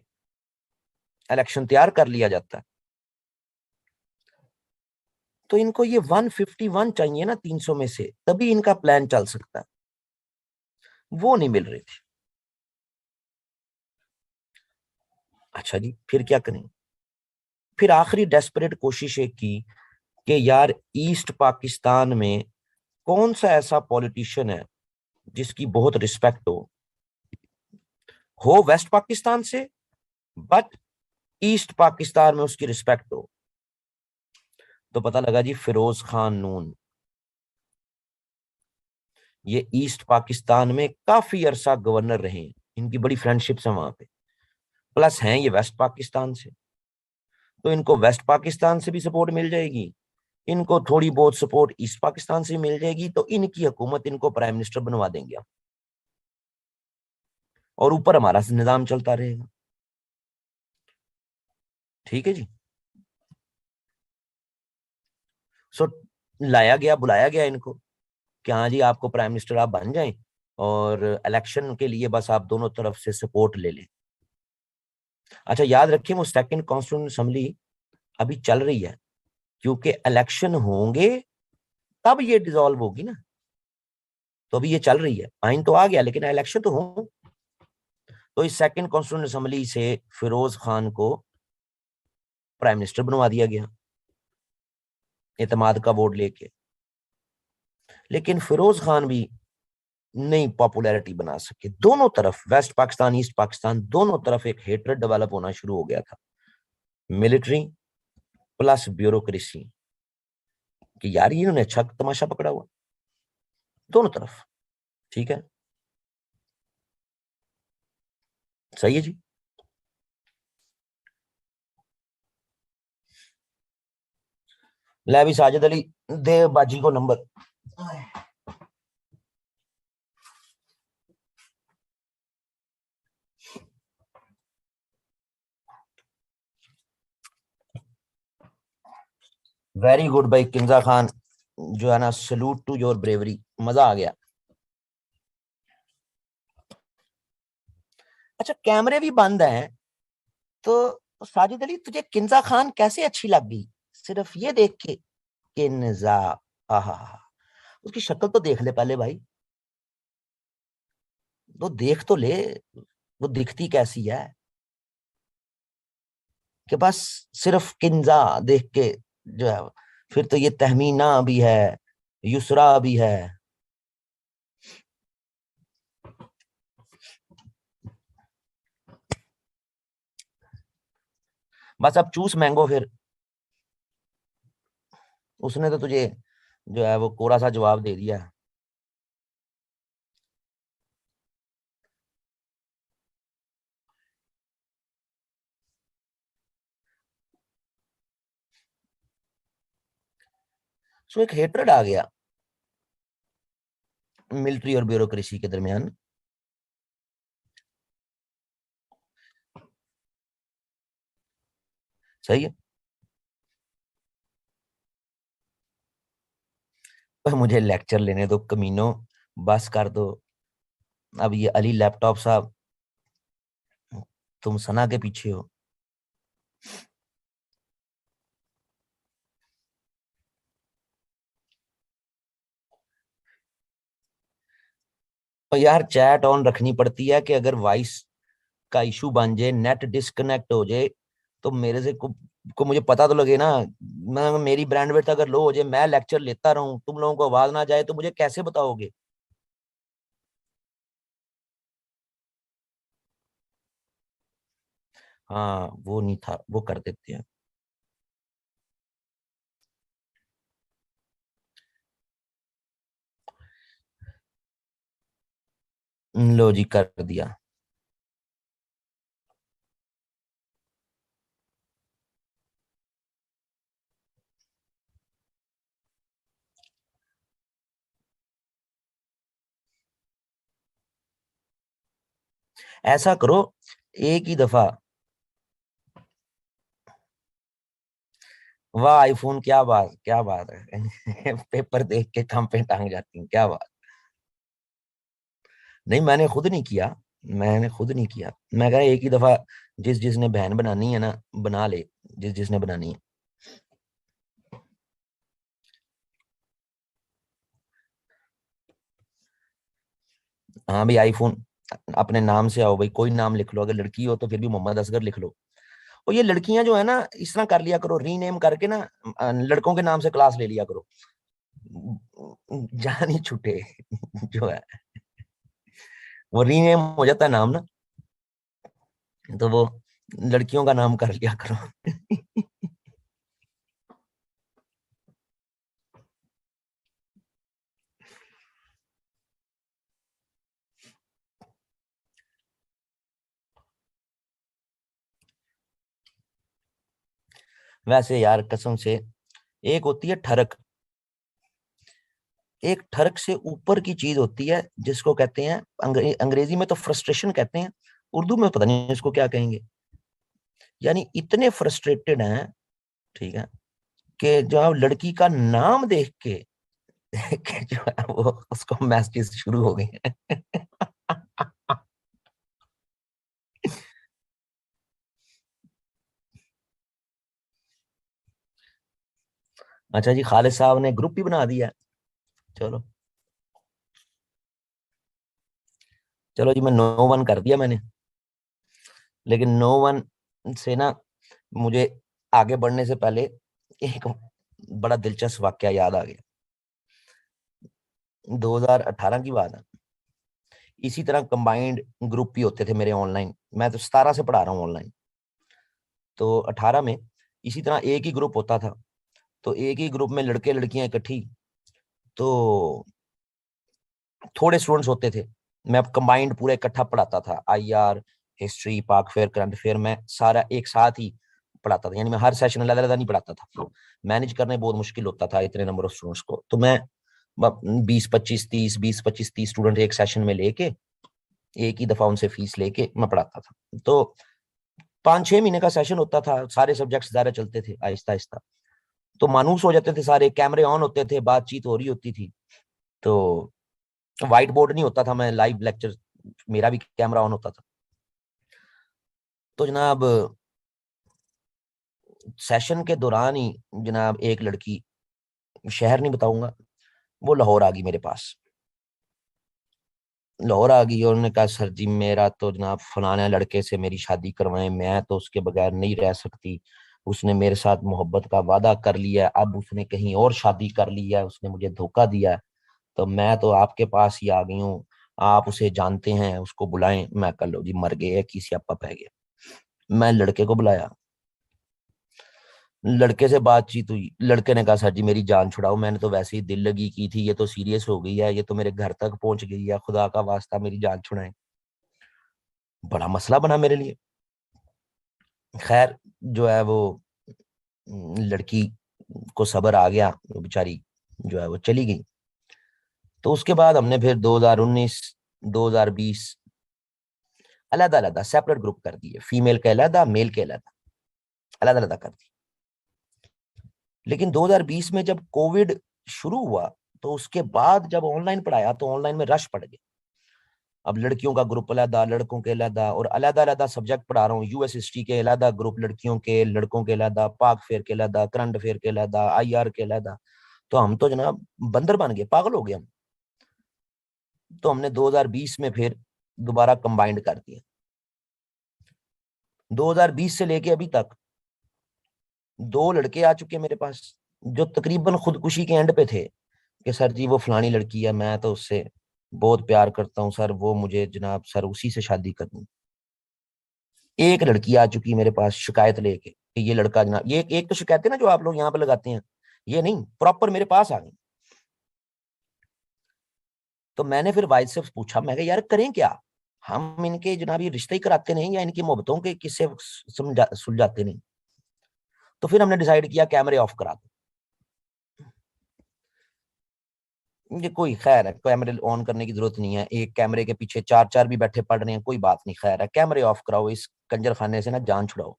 इलेक्शन तैयार कर लिया जाता है। तो इनको ये 151 चाहिए ना 300 में से, तभी इनका प्लान चल सकता है, वो नहीं मिल रही थी। अच्छा जी, फिर क्या करें? फिर आखिरी डेस्परेट कोशिश एक की कि यार ईस्ट पाकिस्तान में कौन सा ऐसा पॉलिटिशियन है जिसकी बहुत रिस्पेक्ट हो वेस्ट पाकिस्तान से, बट ईस्ट पाकिस्तान में उसकी रिस्पेक्ट हो। तो पता लगा जी फिरोज खान नून, ये ईस्ट पाकिस्तान में काफी अरसा गवर्नर रहे हैं, इनकी बड़ी फ्रेंडशिप्स है वहां पे, प्लस हैं ये वेस्ट पाकिस्तान से, तो इनको वेस्ट पाकिस्तान से भी सपोर्ट मिल जाएगी, इनको थोड़ी बहुत सपोर्ट ईस्ट पाकिस्तान से मिल जाएगी, तो इनकी हुकूमत इनको प्राइम मिनिस्टर बनवा देंगे हम, और ऊपर हमारा निजाम चलता रहेगा। ठीक है जी। सो लाया गया, बुलाया गया इनको कि हाँ जी आपको प्राइम मिनिस्टर आप बन जाएं, और इलेक्शन के लिए बस आप दोनों तरफ से सपोर्ट ले लें। अच्छा याद रखिए वो सेकंड कॉन्स्टिट्यूंट असेंबली अभी चल रही है, क्योंकि इलेक्शन होंगे तब ये डिसॉल्व होगी ना, तो अभी ये चल रही है, आइन तो आ गया लेकिन इलेक्शन तो हो। तो इस सेकंड कॉन्स्टिट्यूंट असेंबली से फिरोज खान को प्राइम मिनिस्टर बनवा दिया गया एतमाद का वोट लेके। लेकिन फिरोज खान भी नहीं पॉपुलैरिटी बना सके, दोनों तरफ वेस्ट पाकिस्तान ईस्ट पाकिस्तान दोनों तरफ एक हेट्रेड डेवलप होना शुरू हो गया था, मिलिट्री प्लस ब्यूरोक्रेसी, कि यार ये इन्होंने अच्छा तमाशा पकड़ा हुआ दोनों तरफ। ठीक है, सही है जी। ले भी साजिद अली दे बाजी को नंबर। वेरी गुड भाई किंजा खान, जो है ना सल्यूट टू योर ब्रेवरी, मजा आ गया। अच्छा कैमरे भी बंद हैं, तो साजिद अली तुझे किंजा खान कैसे अच्छी लग गई सिर्फ ये देख के? किंजा, आहा, उसकी शक्ल तो देख ले पहले भाई, तो देख तो ले वो दिखती कैसी है, कि बस सिर्फ किंजा देख के जो है, फिर तो ये तहमीना भी है, युसरा भी है। बस अब चूस मैंगो फिर, उसने तो तुझे जो है वो कोरा सा जवाब दे दिया। सो एक हेट्रेड आ गया मिलिट्री और ब्यूरोक्रेसी के दरमियान। सही है, पर मुझे लेक्चर लेने दो कमीनो, बस कर दो। अब ये अली लैपटॉप साहब, तुम सना के पीछे हो। और यार चैट ऑन रखनी पड़ती है कि अगर वॉइस का इशू बन जाए, नेट डिस्कनेक्ट हो जाए, तो मेरे से को को मुझे पता तो लगे ना। मैं मेरी ब्रांडविड्थ अगर लो हो जाए, मैं लेक्चर लेता रहूं, तुम लोगों को आवाज ना जाए, तो मुझे कैसे बताओगे? हाँ वो नहीं था, वो कर देते हैं। लो जी, कर दिया। ऐसा करो, एक ही दफा। वाह आईफोन, क्या बात, क्या बात है। पेपर देख के कम पे टांग जाती हूँ, क्या बात। नहीं मैंने खुद नहीं किया, मैंने खुद नहीं किया। मैं कह रहा एक ही दफा, जिस जिसने बहन बनानी है ना, बना ले, जिस जिसने बनानी है। हाँ भाई आईफोन, अपने नाम से आओ भाई, कोई नाम लिख लो, अगर लड़की हो तो फिर भी मोहम्मद असगर लिख लो। और ये लड़कियां जो है ना, इस तरह कर लिया करो, रीनेम करके ना, लड़कों के नाम से क्लास ले लिया करो, जान ही छूटे। जो है वो रीनेम हो जाता है नाम ना, तो वो लड़कियों का नाम कर लिया करो। वैसे यार कसम से, एक होती है ठरक, एक ठरक से ऊपर की चीज होती है, जिसको कहते हैं अंग्रेजी में तो फ्रस्ट्रेशन कहते हैं, उर्दू में पता नहीं इसको क्या कहेंगे। यानी इतने फ्रस्ट्रेटेड हैं, ठीक है, कि जो है लड़की का नाम देख के, कि जो है वो उसको मैसेज शुरू हो गए हैं। अच्छा जी, खालिद साहब ने ग्रुप भी बना दिया। चलो, चलो जी, मैं नो वन कर दिया मैंने। लेकिन नो वन से ना, मुझे आगे बढ़ने से पहले एक बड़ा दिलचस्प वाकया याद आ गया। 2018 की बात है। इसी तरह कंबाइंड ग्रुप भी होते थे मेरे ऑनलाइन, मैं तो 17 से पढ़ा रहा हूँ ऑनलाइन। तो 18 में इसी तरह एक ही ग्रुप होता था। तो एक ही ग्रुप में लड़के लड़कियां इकट्ठी, तो थोड़े स्टूडेंट्स होते थे। मैं अब कंबाइंड पूरा इकट्ठा पढ़ाता था, आईआर, हिस्ट्री, पाक फेयर, करंट अफेयर, मैं सारा एक साथ ही पढ़ाता था। यानी मैं हर सेशन अलग अलग नहीं पढ़ाता था, मैनेज करने बहुत मुश्किल होता था इतने नंबर ऑफ स्टूडेंट्स को। तो मैं 20-25-30 स्टूडेंट एक सेशन में लेके, एक ही दफा उनसे फीस लेके मैं पढ़ाता था। तो 5-6 महीने का सेशन होता था, सारे सब्जेक्ट्स ज्यादा चलते थे आहिस्ता आहिस्ता। तो मानूस हो जाते थे सारे, कैमरे ऑन होते थे, बातचीत हो रही होती थी। तो व्हाइट बोर्ड नहीं होता था, मैं लाइव लेक्चर, मेरा भी कैमरा ऑन होता था। तो जनाब सेशन के दौरान ही जनाब एक लड़की, शहर नहीं बताऊंगा, वो लाहौर आ गई मेरे पास। लाहौर आ गई और उन्होंने कहा सर जी मेरा तो जनाब फलाने लड़के से मेरी शादी करवाएं, मैं तो उसके बगैर नहीं रह सकती। उसने मेरे साथ मोहब्बत का वादा कर लिया है, अब उसने कहीं और शादी कर ली है, उसने मुझे धोखा दिया है। तो मैं तो आपके पास ही आ गई हूँ, आप उसे जानते हैं, उसको बुलाएं। मैं कर लो जी, मर गए किसी सियापा पै गया। मैं लड़के को बुलाया, लड़के से बातचीत हुई। लड़के ने कहा सर जी मेरी जान छुड़ाओ, मैंने तो वैसे ही दिल लगी की थी, ये तो सीरियस हो गई है, ये तो मेरे घर तक पहुंच गई है, खुदा का वास्ता मेरी जान छुड़ाएं। बड़ा मसला बना मेरे लिए। खैर, जो है वो लड़की को सब्र आ गया, वो बेचारी जो है वो चली गई। तो उसके बाद हमने फिर 2019 2020 अलग अलग सेपरेट ग्रुप कर दिए, फीमेल के अलग, मेल के अलग, अलग अलग कर दिए। लेकिन 2020 में जब कोविड शुरू हुआ, तो उसके बाद जब ऑनलाइन पढ़ाया तो ऑनलाइन में रश पड़ गया। अब लड़कियों का ग्रुप अलहदा, लड़कों के अलहदा, और अलग अलग सब्जेक्ट पढ़ा रहा हूँ, यूएस हिस्ट्री के अलहदा ग्रुप लड़कियों के, लड़कों के अलहदा, पाक फेयर के अलहदा, करंट अफेयर के अलहदा, आईआर के अलहदा। तो हम तो जनाब बंदर बन गए, पागल हो गए हम। तो हमने 2020 में फिर दोबारा कंबाइंड कर दिया। 2020 से लेके अभी तक 2 लड़के आ चुके मेरे पास जो तकरीबन खुदकुशी के एंड पे थे कि सर जी वो फलानी लड़की है, मैं तो उससे बहुत प्यार करता हूँ सर, वो मुझे जनाब सर उसी से शादी करनी। एक लड़की आ चुकी मेरे पास शिकायत लेके कि ये लड़का जनाब, ये एक तो शिकायतें ना जो आप लोग यहाँ पे लगाते हैं, ये नहीं, प्रॉपर मेरे पास आ गई। तो मैंने फिर वाइफ से पूछा, मैं कहा यार करें क्या, हम इनके जनाब ये रिश्ते ही कराते नहीं या इनकी मोहब्बतों के किस्से सुलझाते नहीं। तो फिर हमने डिसाइड किया कैमरे ऑफ करा दो। ये कोई खैर है, कैमरे ऑन करने की जरूरत नहीं है, एक कैमरे के पीछे चार चार भी बैठे पढ़ रहे हैं, कोई बात नहीं, खैर है, कैमरे ऑफ कराओ, इस कंजर खाने से ना जान छुड़ाओ।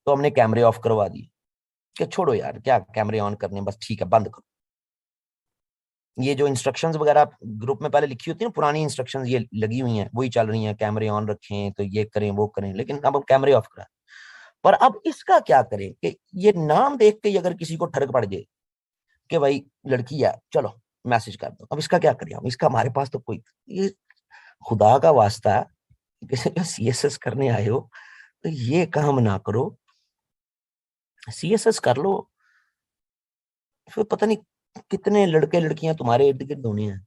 तो हमने कैमरे ऑफ करवा दिए कि छोड़ो यार क्या कैमरे ऑन करने, बस ठीक है बंद करो। ये जो इंस्ट्रक्शंस वगैरह ग्रुप में पहले लिखी होती है ना, पुरानी इंस्ट्रक्शंस ये लगी हुई हैं, वही चल रही हैं, कैमरे ऑन रखें तो ये करें वो करें, लेकिन अब हम कैमरे ऑफ करा। पर अब इसका क्या करें कि ये नाम देख के अगर किसी को ठरक पड़ जाए कि भाई लड़की है, चलो मैसेज कर दो, अब इसका क्या करें हम, इसका हमारे पास तो कोई, ये खुदा का वास्ता है, किसी का सीएसएस करने आए हो तो ये काम ना करो, सीएसएस कर लो, फिर पता नहीं कितने लड़के लड़कियां तुम्हारे इर्द गिर्द होने हैं।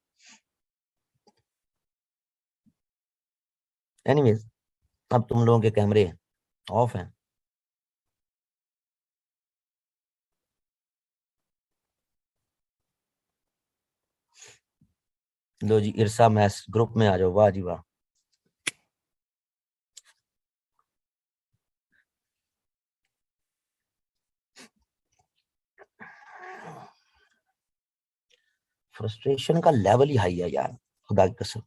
एनीवेज, अब तुम लोगों के कैमरे ऑफ हैं। लो जी इरसा मैस ग्रुप में आ जाओ, वाह जी वाह। फ्रस्ट्रेशन का लेवल ही हाई है यार, खुदा की कसम।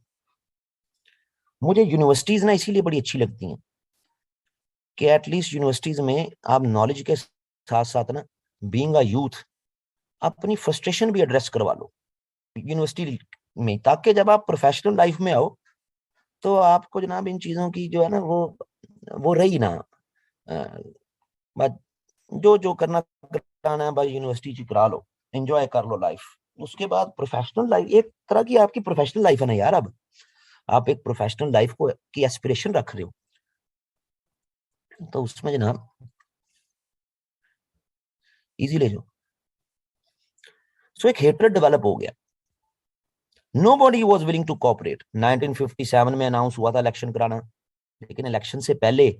मुझे यूनिवर्सिटीज ना इसीलिए बड़ी अच्छी लगती हैं कि एटलीस्ट यूनिवर्सिटीज में आप नॉलेज के साथ साथ ना, बीइंग अ यूथ, अपनी फ्रस्ट्रेशन भी एड्रेस करवा लो यूनिवर्सिटी में, ताकि जब आप प्रोफेशनल लाइफ में आओ तो आपको जनाब इन चीजों की जो है ना वो रही ना, अ, बस जो जो करना कराना है भाई यूनिवर्सिटी से करा लो, एंजॉय कर लो लाइफ। उसके बाद प्रोफेशनल लाइफ एक तरह की आपकी प्रोफेशनल लाइफ है ना यार, अब आप एक प्रोफेशनल लाइफ को की एस्पिरेशन रख रहे हो, तो उसमें जनाब इजी ले जाओ। सो एक हेटरेट डेवलप हो गया, nobody was willing to cooperate. 1957 में अनाउंस हुआ था इलेक्शन कराना, लेकिन इलेक्शन से पहले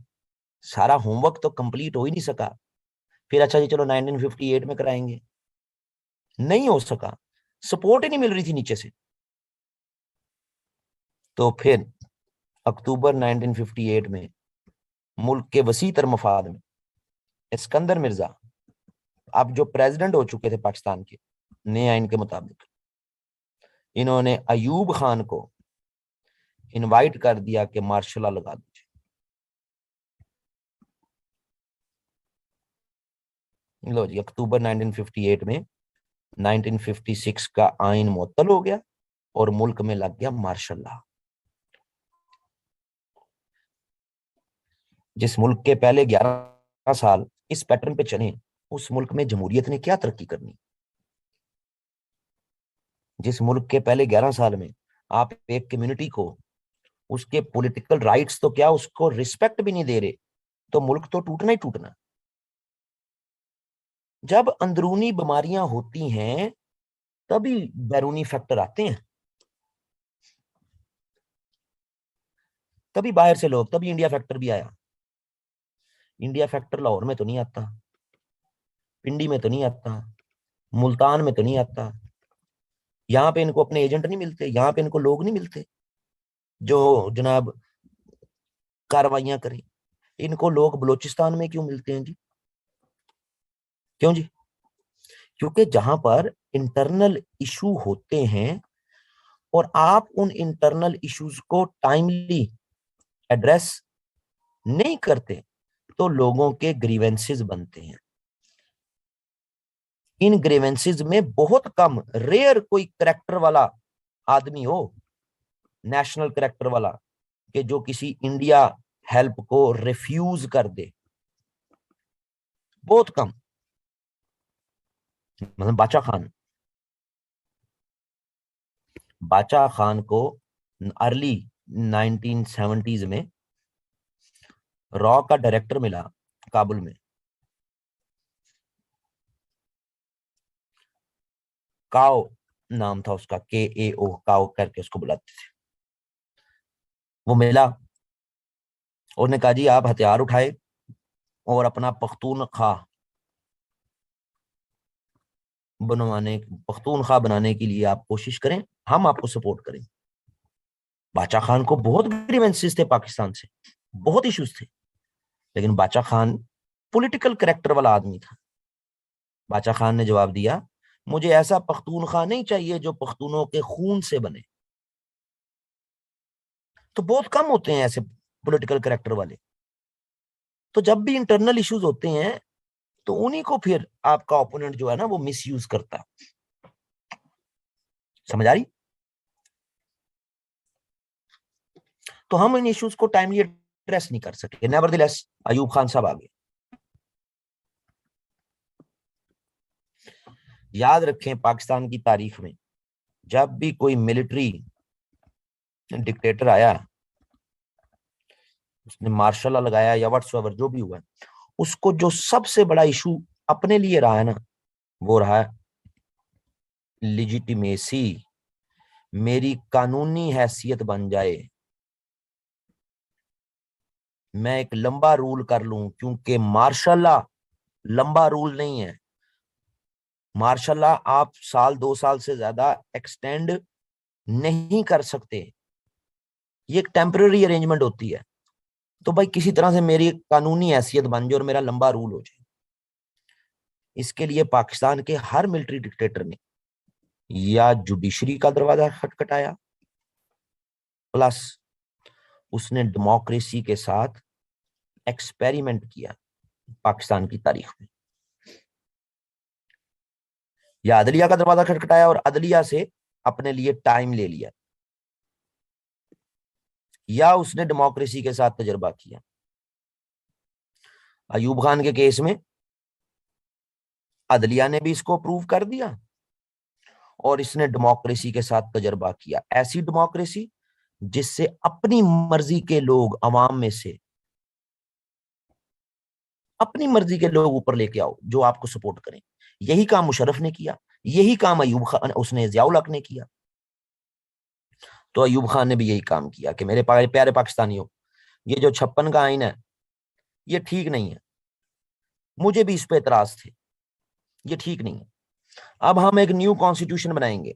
सारा होमवर्क तो कंप्लीट हो ही नहीं सका। फिर अच्छा जी चलो 1958 में कराएंगे, नहीं हो सका, सपोर्ट ही नहीं मिल रही थी नीचे से। तो फिर अक्टूबर 1958 में मुल्क के वसी तर मफाद में इस्कंदर मिर्जा, अब जो प्रेसिडेंट हो चुके थे पाकिस्तान के नए आइन के मुताबिक, इन्होंने अयूब खान को इनवाइट कर दिया कि मार्शल लॉ लगा दीजिए। लो जी अक्टूबर 1958 में 1956 का आइन मुअत्तल हो गया और मुल्क में लग गया मार्शल लॉ। जिस मुल्क के पहले 11 साल इस पैटर्न पे चले, उस मुल्क में जमहूरियत ने क्या तरक्की करनी। जिस मुल्क के पहले 11 साल में आप एक कम्युनिटी को उसके पॉलिटिकल राइट्स तो क्या उसको रिस्पेक्ट भी नहीं दे रहे, तो मुल्क तो टूटना ही टूटना। जब अंदरूनी बीमारियां होती हैं तभी बैरूनी फैक्टर आते हैं, तभी बाहर से लोग, तभी इंडिया फैक्टर भी आया। इंडिया फैक्टर लाहौर में तो नहीं आता, पिंडी में तो नहीं आता, मुल्तान में तो नहीं आता। यहाँ पे इनको अपने एजेंट नहीं मिलते, यहाँ पे इनको लोग नहीं मिलते जो जनाब कार्रवाइयां करें। इनको लोग बलोचिस्तान में क्यों मिलते हैं जी, क्यों जी? क्योंकि जहां पर इंटरनल इशू होते हैं और आप उन इंटरनल इश्यूज को टाइमली एड्रेस नहीं करते, तो लोगों के ग्रीवेंसेस बनते हैं। इन ग्रीवेंसेस में बहुत कम, रेयर कोई करेक्टर वाला आदमी हो, नेशनल करेक्टर वाला, कि जो किसी इंडिया हेल्प को रिफ्यूज कर दे, बहुत कम। मतलब बाचा खान को अर्ली 1970s में रॉ का डायरेक्टर मिला काबुल में, काओ नाम था उसका, KAO, काओ करके उसको बुलाते थे। वो मिला, उसने कहा जी आप हथियार उठाए और अपना पख्तूनख्वा पख्तूनख्वा बनाने के लिए आप कोशिश करें, हम आपको सपोर्ट करें। बादशाह खान को बहुत ग्रीवेंसेस थे पाकिस्तान से, बहुत इश्यूज थे, लेकिन बादशाह खान पॉलिटिकल करेक्टर वाला आदमी था। बादशाह खान ने जवाब दिया, मुझे ऐसा पख्तूनख्वा नहीं चाहिए जो पख्तूनों के खून से बने। तो बहुत कम होते हैं ऐसे पॉलिटिकल करेक्टर वाले। तो जब भी इंटरनल इश्यूज होते हैं तो उन्हीं को फिर आपका ओपोनेंट जो है ना वो मिसयूज करता है। समझ आ रही? तो हम इन इश्यूज को टाइमली एड्रेस नहीं कर सके। नेवरदलेस अयूब खान साहब आ गए। याद रखें, पाकिस्तान की तारीख में जब भी कोई मिलिट्री डिक्टेटर आया, उसने मार्शल लॉ लगाया या व्हाट्सएवर जो भी हुआ, उसको जो सबसे बड़ा इशू अपने लिए रहा है ना, वो रहा है लिजिटिमेसी। मेरी कानूनी हैसियत बन जाए, मैं एक लंबा रूल कर लूं, क्योंकि मार्शल लॉ लंबा रूल नहीं है। मार्शल लॉ आप साल 2 साल से ज्यादा एक्सटेंड नहीं कर सकते, ये एक टेम्पररी अरेंजमेंट होती है। तो भाई किसी तरह से मेरी कानूनी हैसियत बन जाए और मेरा लंबा रूल हो जाए। इसके लिए पाकिस्तान के हर मिलिट्री डिक्टेटर ने या जुडिशरी का दरवाजा खटखटाया, प्लस उसने डेमोक्रेसी के साथ एक्सपेरिमेंट किया पाकिस्तान की तारीख में। या अदलिया का दरवाजा खटखटाया और अदलिया से अपने लिए टाइम ले लिया, या उसने डेमोक्रेसी के साथ तजर्बा किया। अयूब खान के केस में अदलिया ने भी इसको अप्रूव कर दिया और इसने डेमोक्रेसी के साथ तजर्बा किया। ऐसी डेमोक्रेसी जिससे अपनी मर्जी के लोग अवाम में से अपनी मर्जी के लोग ऊपर लेके आओ जो आपको सपोर्ट करें। यही काम मुशर्रफ ने किया, यही काम अयूब खान उसने जियाउल हक ने किया। तो अयूब खान ने भी यही काम किया कि मेरे प्यारे पाकिस्तानियों, ये जो 56 का आइन है ये ठीक नहीं है। मुझे भी इस पे एतराज थे, ये ठीक नहीं है। अब हम एक न्यू कॉन्स्टिट्यूशन बनाएंगे,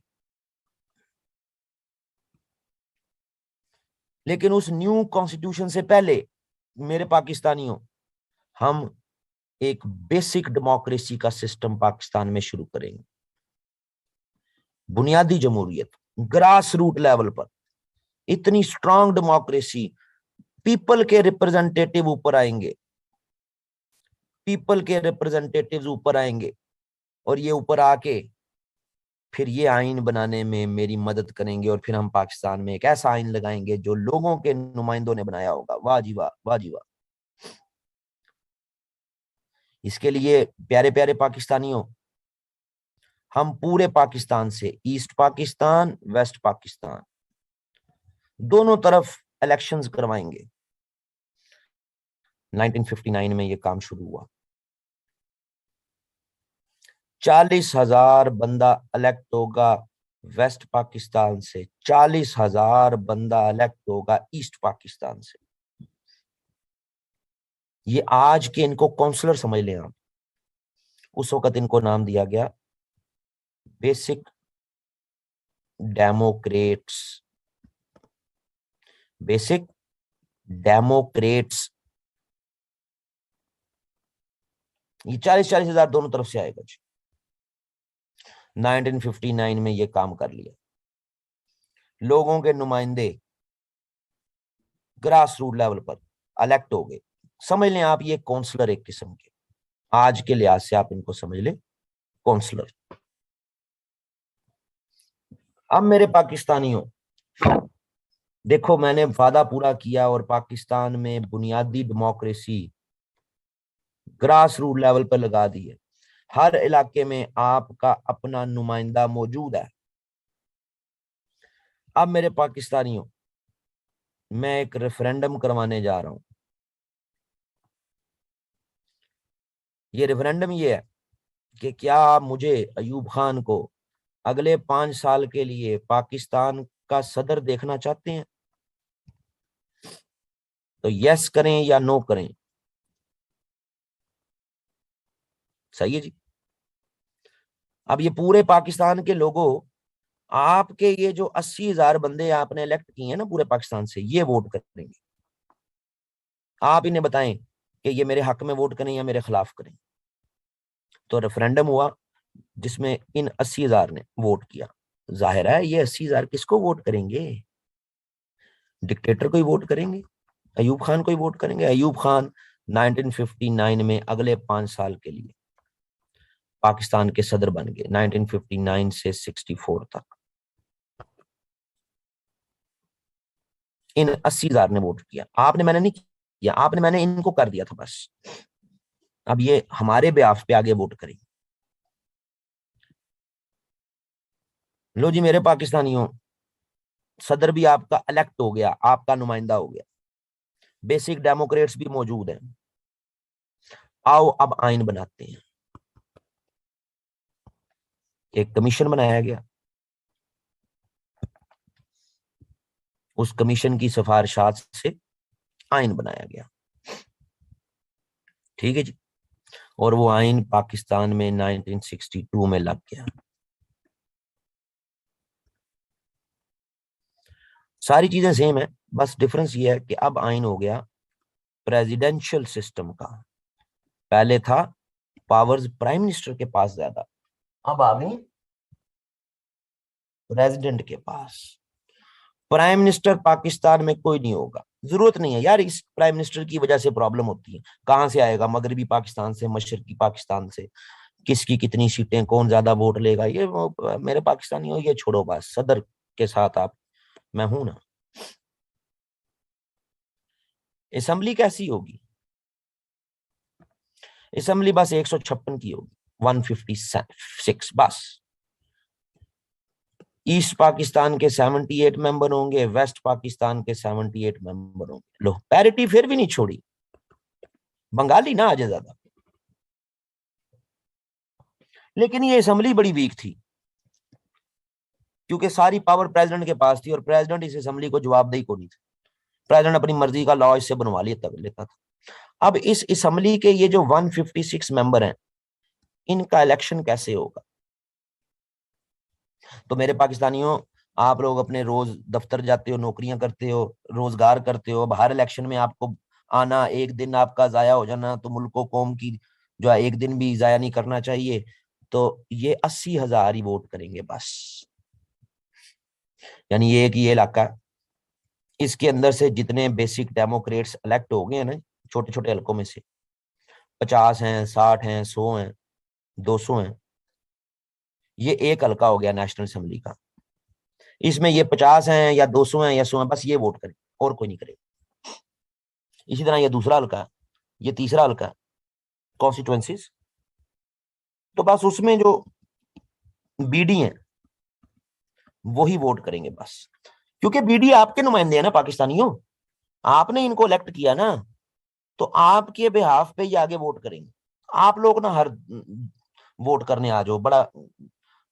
लेकिन उस न्यू कॉन्स्टिट्यूशन से पहले मेरे पाकिस्तानियों, हम एक बेसिक डेमोक्रेसी का सिस्टम पाकिस्तान में शुरू करेंगे। बुनियादी जमहूरियत, ग्रास रूट लेवल पर इतनी स्ट्रांग डेमोक्रेसी, पीपल के रिप्रेजेंटेटिव ऊपर आएंगे, पीपल के रिप्रेजेंटेटिव्स ऊपर आएंगे और ये ऊपर आके फिर ये आइन बनाने में मेरी मदद करेंगे, और फिर हम पाकिस्तान में एक ऐसा आइन लगाएंगे जो लोगों के नुमाइंदों ने बनाया होगा। वाह जी वाह, वाह जी वाह। इसके लिए प्यारे प्यारे पाकिस्तानियों, हम पूरे पाकिस्तान से, ईस्ट पाकिस्तान वेस्ट पाकिस्तान दोनों तरफ इलेक्शंस करवाएंगे। 1959 में ये काम शुरू हुआ। 40,000 बंदा इलेक्ट होगा वेस्ट पाकिस्तान से, 40,000 बंदा इलेक्ट होगा ईस्ट पाकिस्तान से। ये आज के इनको काउंसलर समझ लें आप। उस वक्त इनको नाम दिया गया बेसिक डेमोक्रेट्स, बेसिक डेमोक्रेट्स। ये 40,000 दोनों तरफ से आएगा जी। 1959 में ये काम कर लिया। लोगों के नुमाइंदे ग्रास रूट लेवल पर इलेक्ट हो गए। समझ लें आप ये काउंसलर एक किस्म के, आज के लिहाज से आप इनको समझ लें काउंसलर। अब मेरे पाकिस्तानियों देखो, मैंने वादा पूरा किया और पाकिस्तान में बुनियादी डेमोक्रेसी ग्रास रूट लेवल पर लगा दी है। हर इलाके में आपका अपना नुमाइंदा मौजूद है। अब मेरे पाकिस्तानियों, मैं एक रेफरेंडम करवाने जा रहा हूं। ये रेफरेंडम ये है कि क्या आप मुझे अयूब खान को अगले 5 साल के लिए पाकिस्तान का सदर देखना चाहते हैं तो यस करें या नो करें। सही है जी। अब ये पूरे पाकिस्तान के लोगों, आपके ये जो 80,000 बंदे आपने इलेक्ट किए हैं ना पूरे पाकिस्तान से, ये वोट करेंगे। आप इन्हें बताएं कि ये मेरे हक में वोट करें या मेरे खिलाफ करें। तो रेफरेंडम हुआ जिसमें इन 80,000 ने वोट किया। जाहिर है ये 80,000 किसको वोट करेंगे? डिक्टेटर को ही वोट करेंगे, अयूब खान को ही वोट करेंगे। अयूब खान 1959 में अगले 5 साल के लिए पाकिस्तान के सदर बन गए, 1959 से 64 तक। इन 80,000 ने वोट किया, आपने मैंने नहीं किया, आपने मैंने इनको कर दिया था बस। अब ये हमारे बेआफ पे आगे वोट करें। लो जी मेरे पाकिस्तानियों, सदर भी आपका इलेक्ट हो गया, आपका नुमाइंदा हो गया, बेसिक डेमोक्रेट्स भी मौजूद हैं। आओ अब आइन बनाते हैं। एक कमीशन बनाया गया, उस कमीशन की सिफारिशात से आइन बनाया गया। ठीक है जी। और वो आइन पाकिस्तान में 1962 में लग गया। सारी चीजें सेम है, बस डिफरेंस ये है कि अब आइन हो गया प्रेसिडेंशियल सिस्टम का। पहले था पावर्स प्राइम मिनिस्टर के पास ज्यादा, अब आ गई प्रेसिडेंट के पास। प्राइम मिनिस्टर पाकिस्तान में कोई नहीं होगा, जरूरत नहीं है यार। इस प्राइम मिनिस्टर की वजह से प्रॉब्लम होती है। कहां से आएगा? मगरबी पाकिस्तान से, मशरकी पाकिस्तान से। किसकी कितनी सीटें, कौन ज्यादा वोट लेगा, ये मेरे पाकिस्तानी हो, ये छोड़ो। बस सदर के साथ आप, मैं हूं ना। असेंबली कैसी होगी? असेंबली बस 156 की होगी, 156 बस। ईस्ट पाकिस्तान के 78 मेंबर होंगे, वेस्ट पाकिस्तान के 78 मेंबर होंगे। लो पैरिटी फिर भी नहीं छोड़ी, बंगाली ना आजे ज्यादा। लेकिन ये असेंबली बड़ी वीक थी, क्योंकि सारी पावर प्रेसिडेंट के पास थी और प्रेसिडेंट इस असेंबली को जवाबदेही को नहीं थी। प्रेसिडेंट अपनी मर्जी का लॉ इससे बनवा लेता था। अब इस असेंबली के ये जो 156 मेंबर हैं, इनका इलेक्शन कैसे होगा? तो मेरे पाकिस्तानियों, आप लोग अपने रोज दफ्तर जाते हो, नौकरियां करते हो, रोजगार करते हो, बाहर इलेक्शन में आपको आना, एक दिन आपका जाया हो जाना तो मुल्क कौम की जो है एक दिन भी जाया नहीं करना चाहिए। तो ये 80,000 ही वोट करेंगे बस। यानी ये एक ये इलाका है, इसके अंदर से जितने बेसिक डेमोक्रेट्स इलेक्ट हो गए हैं ना, छोटे छोटे हलकों में से 50 हैं, 60 हैं, 100 हैं, 200 हैं, ये एक हल्का हो गया नेशनल असेंबली का। इसमें ये 50 हैं या 200 हैं या 100 हैं, बस ये वोट करें और कोई नहीं करे। इसी तरह ये दूसरा हल्का है, ये तीसरा हल्का है, कॉन्स्टिट्युएंसीज। तो बस उसमें जो बीडी हैं वही वोट करेंगे बस, क्योंकि बीडी आपके नुमाइंदे हैं ना पाकिस्तानियों, आपने इनको इलेक्ट किया ना, तो आपके बिहाफ पे ये आगे वोट करेंगे। आप लोग ना हर वोट करने आ जाओ, बड़ा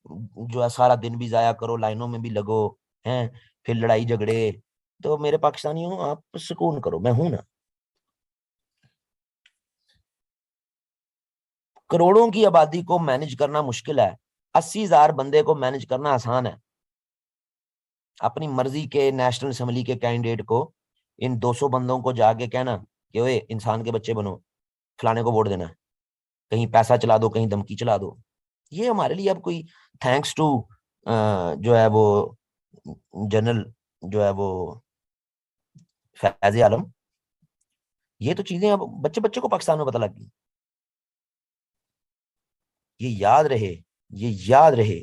जो है सारा दिन भी जाया करो, लाइनों में भी लगो हैं, फिर लड़ाई झगड़े। तो मेरे पाकिस्तानियों आप सुकून करो, मैं हूं ना। करोड़ों की आबादी को मैनेज करना मुश्किल है, 80,000 बंदे को मैनेज करना आसान है। अपनी मर्जी के नेशनल असेंबली के कैंडिडेट को, इन 200 बंदों को जाके कहना कि ओए इंसान के बच्चे बनो, फलाने को वोट देना है, कहीं पैसा चला दो, कहीं धमकी चला दो। ये हमारे लिए अब कोई थैंक्स टू जो है वो जनरल जो है वो फैज आलम, ये तो चीजें अब बच्चे बच्चे को पाकिस्तान में पता लग गई। ये याद रहे, ये याद रहे,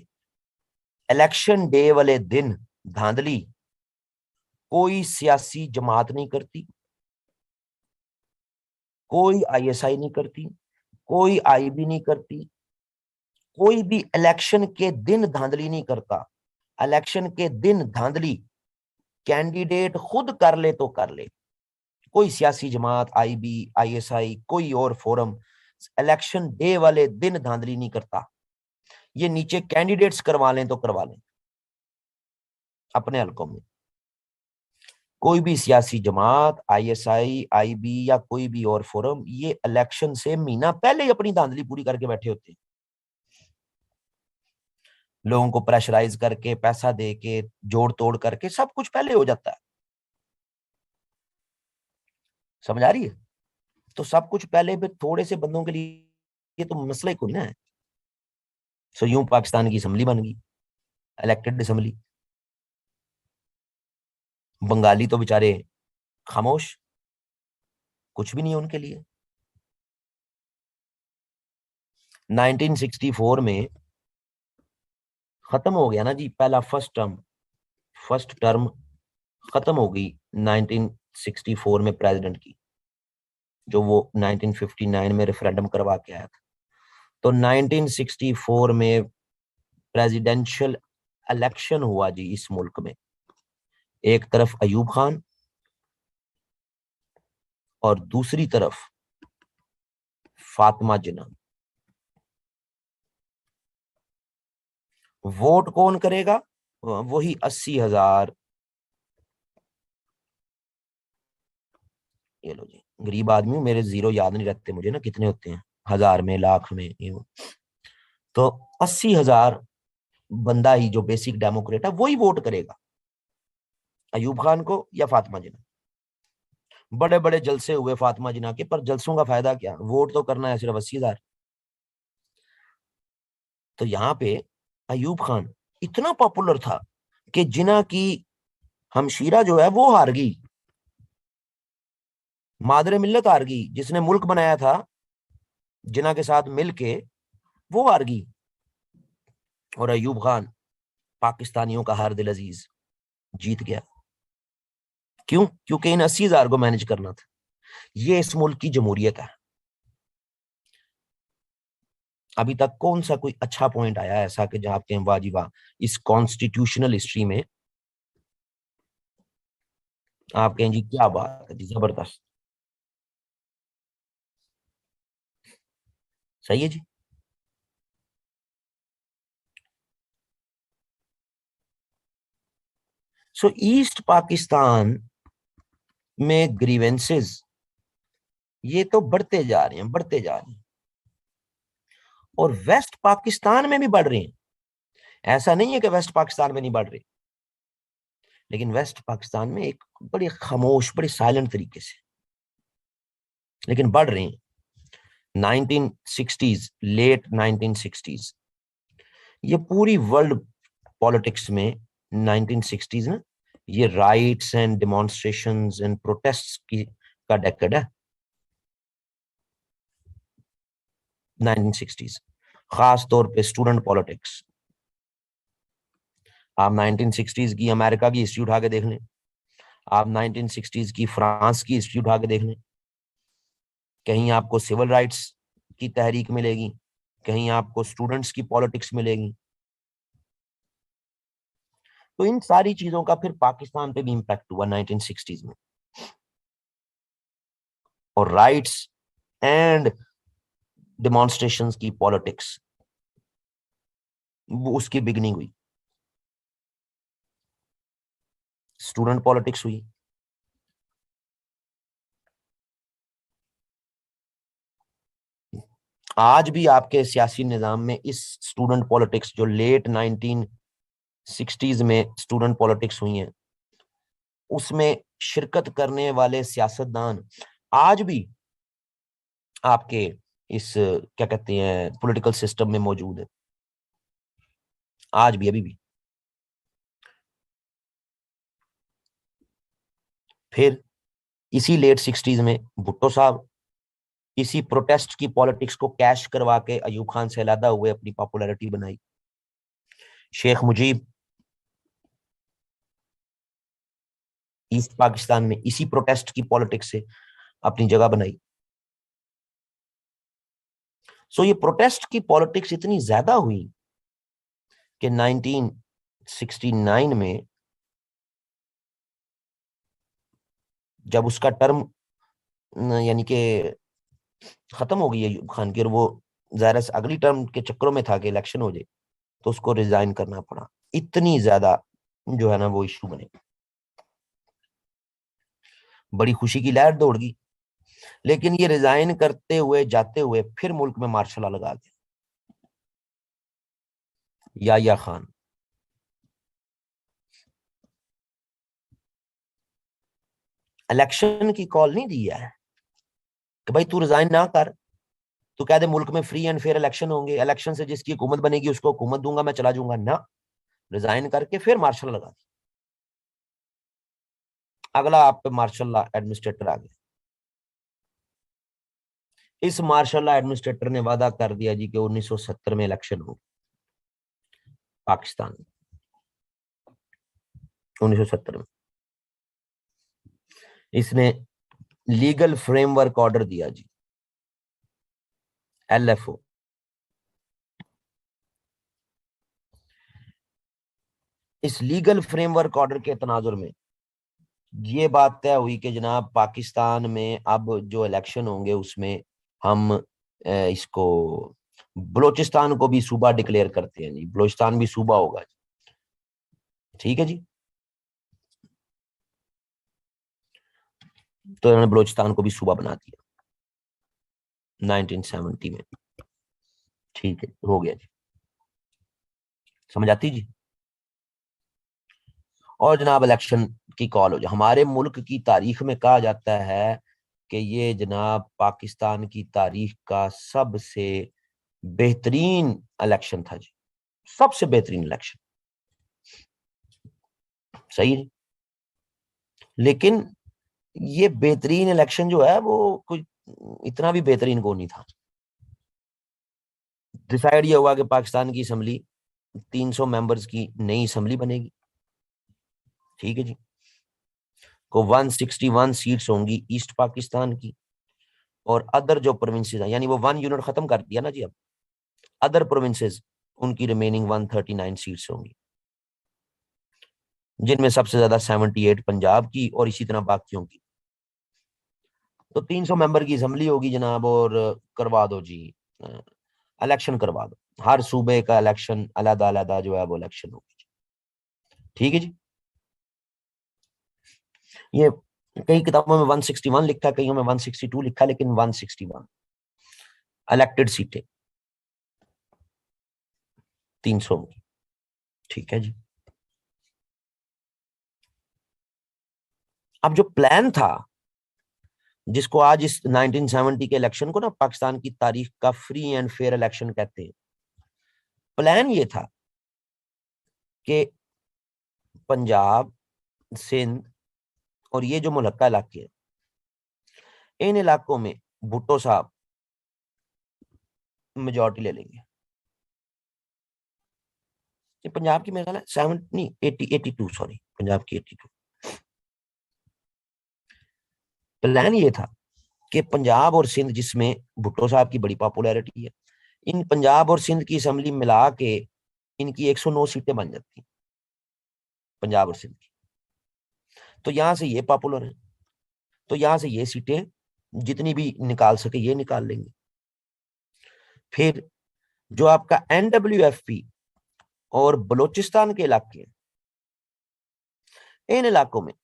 इलेक्शन डे वाले दिन धांधली कोई सियासी जमात नहीं करती, कोई आईएसआई नहीं करती, कोई आईबी नहीं करती, कोई भी इलेक्शन के दिन धांधली नहीं करता। इलेक्शन के दिन धांधली कैंडिडेट खुद कर ले तो कर ले, कोई सियासी जमात, आईबी, आईएसआई, कोई और फोरम इलेक्शन डे वाले दिन धांधली नहीं करता। ये नीचे कैंडिडेट्स करवा लें तो करवा लें अपने हलकों में। कोई भी सियासी जमात, आईएसआई, आईबी या कोई भी और फोरम, ये इलेक्शन से महीना पहले ही अपनी धांधली पूरी करके बैठे होते हैं। लोगों को प्रेशराइज करके, पैसा दे के, जोड़ तोड़ करके, सब कुछ पहले हो जाता है। समझ आ रही है? तो सब कुछ पहले भी थोड़े से बंदों के लिए ये तो मसला ही कोई ना है। सो यूं पाकिस्तान की असेंबली बन गई, इलेक्टेड असेंबली। बंगाली तो बेचारे खामोश, कुछ भी नहीं है उनके लिए। 1964 में खत्म हो गया ना जी पहला फर्स्ट टर्म खत्म हो गई 1964 में प्रेसिडेंट की, जो वो 1959 में रेफरेंडम करवा के आया था। तो 1964 में प्रेसिडेंशियल इलेक्शन हुआ जी इस मुल्क में। एक तरफ अयूब खान और दूसरी तरफ फातिमा जिन्ना। वोट कौन करेगा? वही 80,000। ये लो जी, गरीब आदमी हूं, मेरे जीरो याद नहीं रखते मुझे ना कितने होते हैं, हजार में, लाख में, ये वो। तो 80,000 बंदा ही जो बेसिक डेमोक्रेट है वही वोट करेगा अयूब खान को या फातिमा जिन्ना। बड़े बड़े जलसे हुए फातिमा जिन्ना के, पर जलसों का फायदा क्या? वोट तो करना है सिर्फ 80,000। तो यहाँ पे अयूब खान इतना पॉपुलर था कि जिन्ना की हमशीरा जो है वो हार गई, मादरे मिल्लत हार गई, जिसने मुल्क बनाया था जिन्ना के साथ मिलके, वो हार गई। और अयूब खान पाकिस्तानियों का हर दिल अजीज जीत गया। क्यों? क्योंकि इन 80,000 को मैनेज करना था। ये इस मुल्क की जमहूरियत है। अभी तक कौन सा कोई अच्छा पॉइंट आया ऐसा कि जहां आप कहें वाह जी वाह, इस कॉन्स्टिट्यूशनल हिस्ट्री में आप कहें जी क्या बात है जी, जबरदस्त। सही है जी। सो ईस्ट पाकिस्तान में ग्रीवेंसेस ये तो बढ़ते जा रहे हैं, बढ़ते जा रहे हैं, और वेस्ट पाकिस्तान में भी बढ़ रहे हैं। ऐसा नहीं है कि वेस्ट पाकिस्तान में नहीं बढ़ रहे, लेकिन वेस्ट पाकिस्तान में एक बड़े खामोश, बड़े साइलेंट तरीके से, लेकिन बढ़ रहे हैं। 1960s, लेट 1960s, ये पूरी वर्ल्ड पॉलिटिक्स में 1960s ना, ये rights and demonstrations and protests की का डेकेड है 1960s। खास तौर पे स्टूडेंट पॉलिटिक्स। आप 1960s की अमेरिका की हिस्ट्री उठा के देख लें, आप 1960s की फ्रांस की हिस्ट्री उठा के देख लें, कहीं आपको सिविल राइट्स की तहरीक मिलेगी, कहीं आपको स्टूडेंट्स की पॉलिटिक्स मिलेगी। तो इन सारी चीजों का फिर पाकिस्तान पे भी इंपैक्ट हुआ 1960s में, और राइट्स एंड डिमॉन्स्ट्रेशंस की पॉलिटिक्स, वो उसकी बिगनिंग हुई, स्टूडेंट पॉलिटिक्स हुई। आज भी आपके सियासी निजाम में इस स्टूडेंट पॉलिटिक्स, जो लेट 1960s में स्टूडेंट पॉलिटिक्स हुई है, उसमें शिरकत करने वाले सियासतदान आज भी आपके इस क्या कहते हैं पॉलिटिकल सिस्टम में मौजूद है, आज भी, अभी भी। फिर इसी लेट 60s में भुट्टो साहब इसी प्रोटेस्ट की पॉलिटिक्स को कैश करवा के अयूब खान से अलहदा हुए अपनी पॉपुलैरिटी बनाई। शेख मुजीब ईस्ट पाकिस्तान में इसी प्रोटेस्ट की पॉलिटिक्स से अपनी जगह बनाई। सो ये प्रोटेस्ट की पॉलिटिक्स इतनी ज्यादा हुई कि 1969 में जब उसका टर्म यानी कि खत्म हो गई अयूब खान की, और वो जाहिर से अगली टर्म के चक्करों में था कि इलेक्शन हो जाए, तो उसको रिजाइन करना पड़ा। इतनी ज्यादा जो है ना वो इशू बने, बड़ी खुशी की लहर दौड़ गई। लेकिन ये रिजाइन करते हुए जाते हुए फिर मुल्क में मार्शल लॉ लगा दिया, याह्या खान। इलेक्शन की कॉल नहीं दी है कि भाई तू रिजाइन ना कर, तू कह दे मुल्क में फ्री एंड फेयर इलेक्शन होंगे, इलेक्शन से जिसकी हुकूमत बनेगी उसको हुकूमत दूंगा, मैं चला जाऊंगा ना। रिजाइन करके फिर मार्शल लगा दी। अगला आप पे मार्शल लॉ एडमिनिस्ट्रेटर आ गया। इस मार्शल लॉ एडमिनिस्ट्रेटर ने वादा कर दिया जी कि 1970 में इलेक्शन हो पाकिस्तान में। 1970 में इसने लीगल फ्रेमवर्क ऑर्डर दिया जी, LFO। इस लीगल फ्रेमवर्क ऑर्डर के तनाजुर में ये बात तय हुई कि जनाब पाकिस्तान में अब जो इलेक्शन होंगे उसमें हम इसको बलोचिस्तान को भी सूबा डिक्लेयर करते हैं जी, बलोचिस्तान भी सूबा होगा जी। ठीक है जी। तो इन्होंने बलोचिस्तान को भी सूबा बना दिया 1970 में। ठीक है, हो गया जी, समझ आती जी। और जनाब इलेक्शन की कॉल हो जाए। हमारे मुल्क की तारीख में कहा जाता है कि ये जनाब पाकिस्तान की तारीख का सबसे बेहतरीन इलेक्शन था जी, सबसे बेहतरीन इलेक्शन। सही है। लेकिन ये बेहतरीन इलेक्शन जो है वो कोई इतना भी बेहतरीन को नहीं था। डिसाइड ये हुआ कि पाकिस्तान की असम्बली 300 मेंबर्स की नई असम्बली बनेगी। ठीक है जी। को 161 सीट्स होंगी ईस्ट पाकिस्तान की, और अदर जो प्रोविंसेस हैं, यानी वो 1 यूनिट खत्म कर दिया ना जी अब, अदर प्रोविंसेस उनकी रिमेनिंग 139 सीट्स होंगी, जिनमें सबसे ज्यादा 78 पंजाब की और इसी तरह बाकियों की। तो 300 मेंबर की असेंबली होगी जनाब, और करवा दो जी, इलेक्शन करवा दो। हर सूबे का इलेक्शन अलग अलग जो है वो इलेक्शन होगी। ठीक है जी। ये कई किताबों में 161 लिखा है, कईयों में 162 लिखा है, लेकिन 161 इलेक्टेड सीटें 300 की। ठीक है जी। अब जो प्लान था, जिसको आज इस 1970 के इलेक्शन को ना पाकिस्तान की तारीख का फ्री एंड फेयर इलेक्शन कहते हैं, प्लान ये था कि पंजाब, सिंध और ये जो मुल्का इलाके हैं, इन इलाकों में भुट्टो साहब मेजोरिटी ले लेंगे। ये पंजाब की मेरे ख्याल है 70 नहीं 82, सॉरी पंजाब की 82। प्लान ये था कि पंजाब और सिंध, जिसमें भुट्टो साहब की बड़ी पॉपुलैरिटी है, इन पंजाब और सिंध की असेंबली मिला के इनकी 109 सीटें बन जाती, पंजाब और सिंध की। तो यहां से ये पॉपुलर है, तो यहां से ये सीटें जितनी भी निकाल सके ये निकाल लेंगे। फिर जो आपका NWFP और बलोचिस्तान के इलाके हैं, इन इलाकों में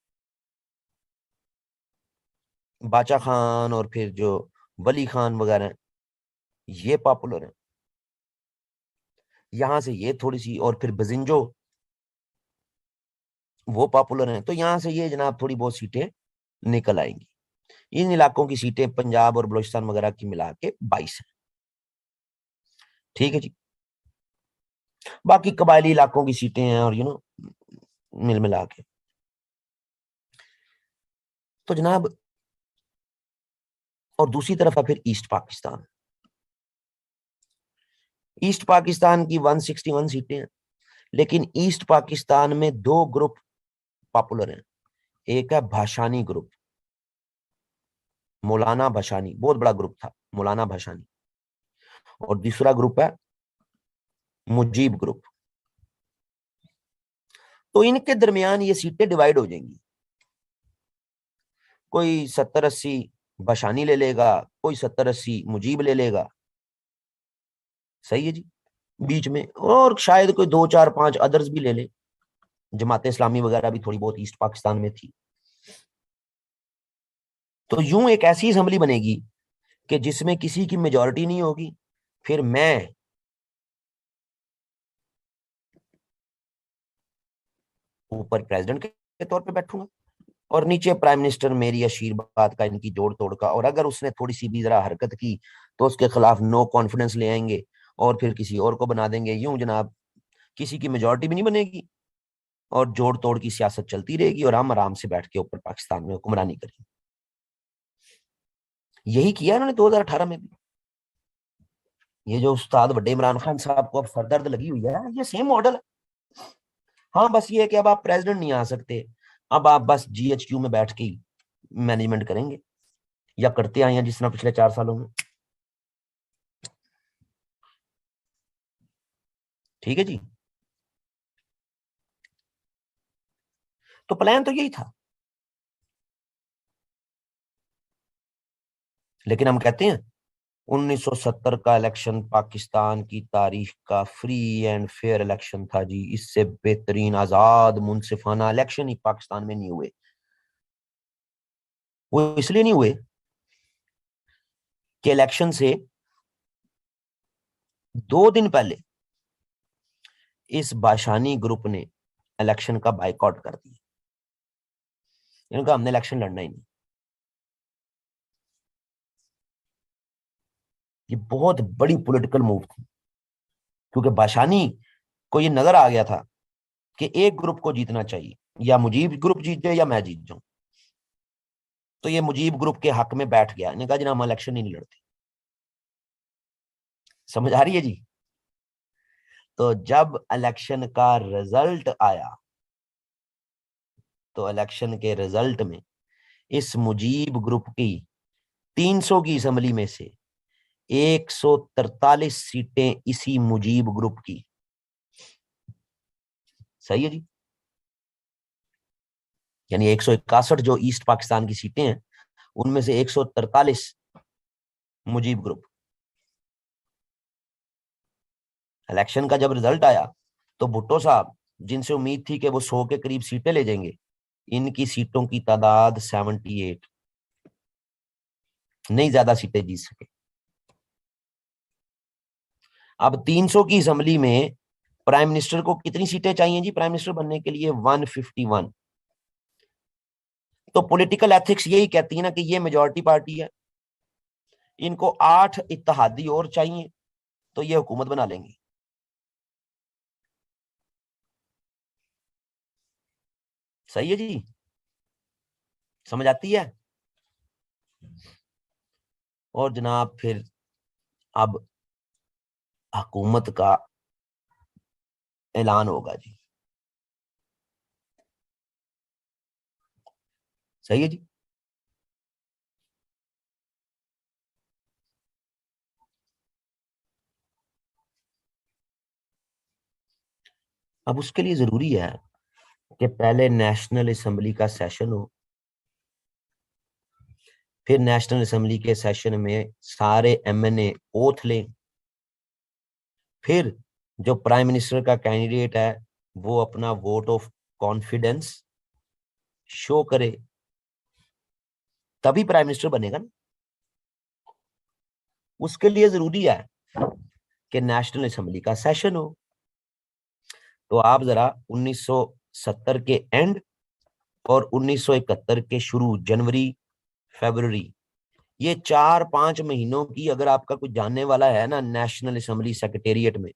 बाचा खान और फिर जो वली खान वगैरह हैं, ये पॉपुलर है। यहां से ये थोड़ी सी, और फिर बजिंजो वो पॉपुलर हैं, तो यहां से ये जनाब थोड़ी बहुत सीटें निकल आएंगी। इन इलाकों की सीटें पंजाब और बलोचिस्तान वगैरह की मिला के 22 है। ठीक है जी। बाकी कबायली इलाकों की सीटें हैं, और मिल मिला के। तो जनाब, और दूसरी तरफ है फिर ईस्ट पाकिस्तान। ईस्ट पाकिस्तान की 161 सीटें हैं, लेकिन ईस्ट पाकिस्तान में दो ग्रुप पॉपुलर हैं। एक है भाषानी ग्रुप, मौलाना भाषानी, बहुत बड़ा ग्रुप था मौलाना भाषानी, और दूसरा ग्रुप है मुजीब ग्रुप। तो इनके दरमियान ये सीटें डिवाइड हो जाएंगी, कोई 70-80 भाषानी ले लेगा, कोई 70-80 मुजीब ले लेगा। सही है जी। बीच में, और शायद कोई 2 4 5 अदर्स भी ले ले, जमात इस्लामी वगैरह भी थोड़ी बहुत ईस्ट पाकिस्तान में थी। तो यूं एक ऐसी असेंबली बनेगी कि जिसमें किसी की मेजॉरिटी नहीं होगी, फिर मैं ऊपर प्रेसिडेंट के तौर पे बैठूंगा और नीचे प्राइम मिनिस्टर मेरी आशीर्वाद का, इनकी जोड़ तोड़ का, और अगर उसने थोड़ी सी भी जरा हरकत की तो उसके खिलाफ नो कॉन्फिडेंस ले आएंगे और फिर किसी और को बना देंगे। यूं जनाब किसी की मेजॉरिटी भी नहीं बनेगी और जोड़ तोड़ की सियासत चलती रहेगी और हम आराम से बैठ के ऊपर पाकिस्तान में हुक्मरानी करेंगे। यही किया उन्होंने 2018 में भी। ये जो उस्ताद वड्डे इमरान खान साहब को अब सरदर्द लगी हुई है, ये सेम मॉडल है। हाँ, बस ये है कि अब आप प्रेसिडेंट नहीं आ सकते, अब आप बस GHQ में बैठ के ही मैनेजमेंट करेंगे, या करते आए हैं जिस तरह पिछले 4 सालों में। ठीक है जी। तो प्लान तो यही था, लेकिन हम कहते हैं 1970 का इलेक्शन पाकिस्तान की तारीख का फ्री एंड फेयर इलेक्शन था जी। इससे बेहतरीन आजाद मुनसिफाना इलेक्शन ही पाकिस्तान में नहीं हुए। वो इसलिए नहीं हुए कि इलेक्शन से 2 दिन पहले इस बाशानी ग्रुप ने इलेक्शन का बाइकआउट कर दिया। इनका हमने इलेक्शन लड़ना ही नहीं। ये बहुत बड़ी पॉलिटिकल मूव थी, क्योंकि बाशानी को ये नजर आ गया था कि एक ग्रुप को जीतना चाहिए, या मुजीब ग्रुप जीत जाए या मैं जीत जाऊं। तो ये मुजीब ग्रुप के हक में बैठ गया, इन्होंने कहा जी हम इलेक्शन ही नहीं लड़ते। समझ आ रही है जी। तो जब इलेक्शन का रिजल्ट आया, तो इलेक्शन के रिजल्ट में इस मुजीब ग्रुप की 300 की असेंबली में से 143 सीटें इसी मुजीब ग्रुप की। सही है जी। यानी 161 जो ईस्ट पाकिस्तान की सीटें हैं, उनमें से 143 मुजीब ग्रुप। इलेक्शन का जब रिजल्ट आया तो भुट्टो साहब, जिनसे उम्मीद थी कि वो 100 के करीब सीटें ले जाएंगे, इनकी सीटों की तादाद 78, नहीं ज्यादा सीटें जीत सके। अब 300 की असेंबली में प्राइम मिनिस्टर को कितनी सीटें चाहिए जी प्राइम मिनिस्टर बनने के लिए? 151। तो पॉलिटिकल एथिक्स यही कहती है ना कि ये मेजॉरिटी पार्टी है, इनको 8 इत्तेहादी और चाहिए तो ये हुकूमत बना लेंगे। सही है जी। समझ आती है। और जनाब फिर अब हुकूमत का ऐलान होगा जी। सही है जी। अब उसके लिए जरूरी है कि पहले नेशनल असेंबली का सेशन हो, फिर नेशनल असेंबली के सेशन में सारे MNA ओथ लें, फिर जो प्राइम मिनिस्टर का कैंडिडेट है वो अपना वोट ऑफ कॉन्फिडेंस शो करे, तभी प्राइम मिनिस्टर बनेगा ना। उसके लिए जरूरी है कि नेशनल असेंबली का सेशन हो। तो आप जरा 1970 के एंड और 1971 के शुरू, जनवरी फरवरी, ये 4 5 महीनों की अगर आपका कुछ जानने वाला है ना नेशनल असेंबली सेक्रेटेरिएट में,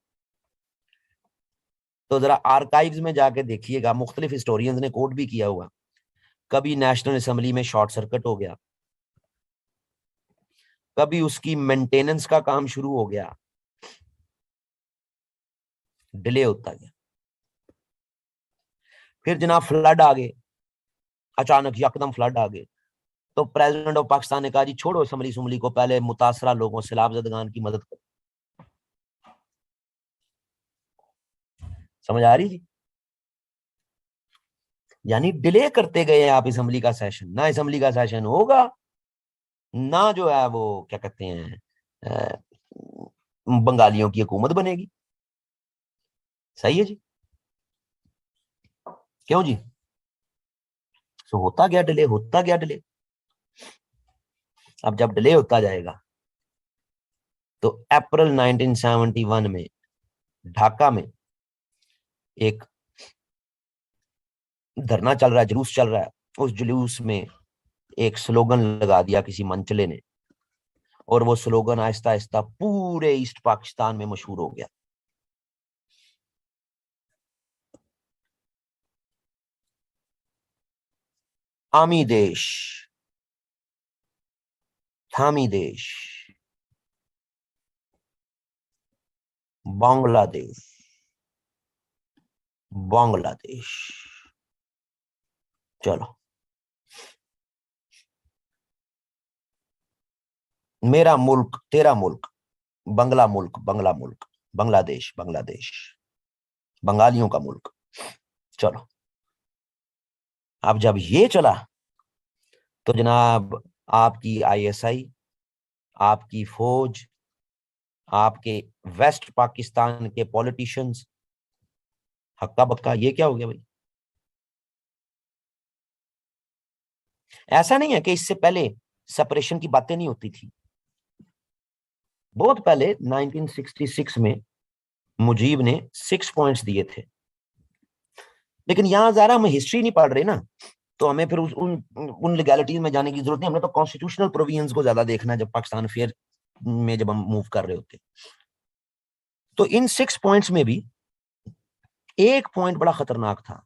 तो जरा आर्काइव्स में जाके देखिएगा। मुख्तलिफ हिस्टोरियंस ने कोट भी किया हुआ, कभी नेशनल असेंबली में शॉर्ट सर्किट हो गया, कभी उसकी मेंटेनेंस का काम शुरू हो गया, डिले होता गया, फिर जनाब फ्लड आ गए, अचानक यकदम फ्लड आ गए। तो प्रेसिडेंट ऑफ पाकिस्तान ने कहा जी छोड़ो असम्बली सुमली को, पहले मुतासरा लोगों सैलाब जदगान की मदद करो। समझ आ रही जी। यानी डिले करते गए आप असम्बली का सेशन, ना असम्बली का सेशन होगा, ना जो है वो क्या कहते हैं, बंगालियों की हुकूमत बनेगी। सही है जी, क्यों जी? तो होता गया डिले, होता गया डिले। अब जब डिले होता जाएगा तो अप्रैल 1971 में ढाका में एक धरना चल रहा है, जुलूस चल रहा है। उस जुलूस में एक स्लोगन लगा दिया किसी मंचले ने, और वो स्लोगन आहिस्ता आहिस्ता पूरे ईस्ट पाकिस्तान में मशहूर हो गया। आमी देश, थामी देश, बांग्लादेश, बांग्लादेश। चलो, मेरा मुल्क तेरा मुल्क, बंगला मुल्क, बंगला मुल्क, बांग्लादेश, बांग्लादेश, बंगालियों का मुल्क। चलो, अब जब ये चला तो जनाब आपकी आईएसआई, आपकी फौज, आपके वेस्ट पाकिस्तान के पॉलिटिशियंस, हक्का बक्का, ये क्या हो गया भाई? ऐसा नहीं है कि इससे पहले सेपरेशन की बातें नहीं होती थी। बहुत पहले 1966 में मुजीब ने 6 पॉइंट्स दिए थे, लेकिन यहां जरा हम हिस्ट्री नहीं पढ़ रहे ना, तो हमें फिर उन लीगैलिटीज में जाने की जरूरत नहीं। हमने तो कॉन्स्टिट्यूशनल प्रोविजंस को ज्यादा देखना है जब पाकिस्तान अफेयर में जब हम मूव कर रहे होते। तो इन 6 पॉइंट्स में भी एक पॉइंट बड़ा खतरनाक था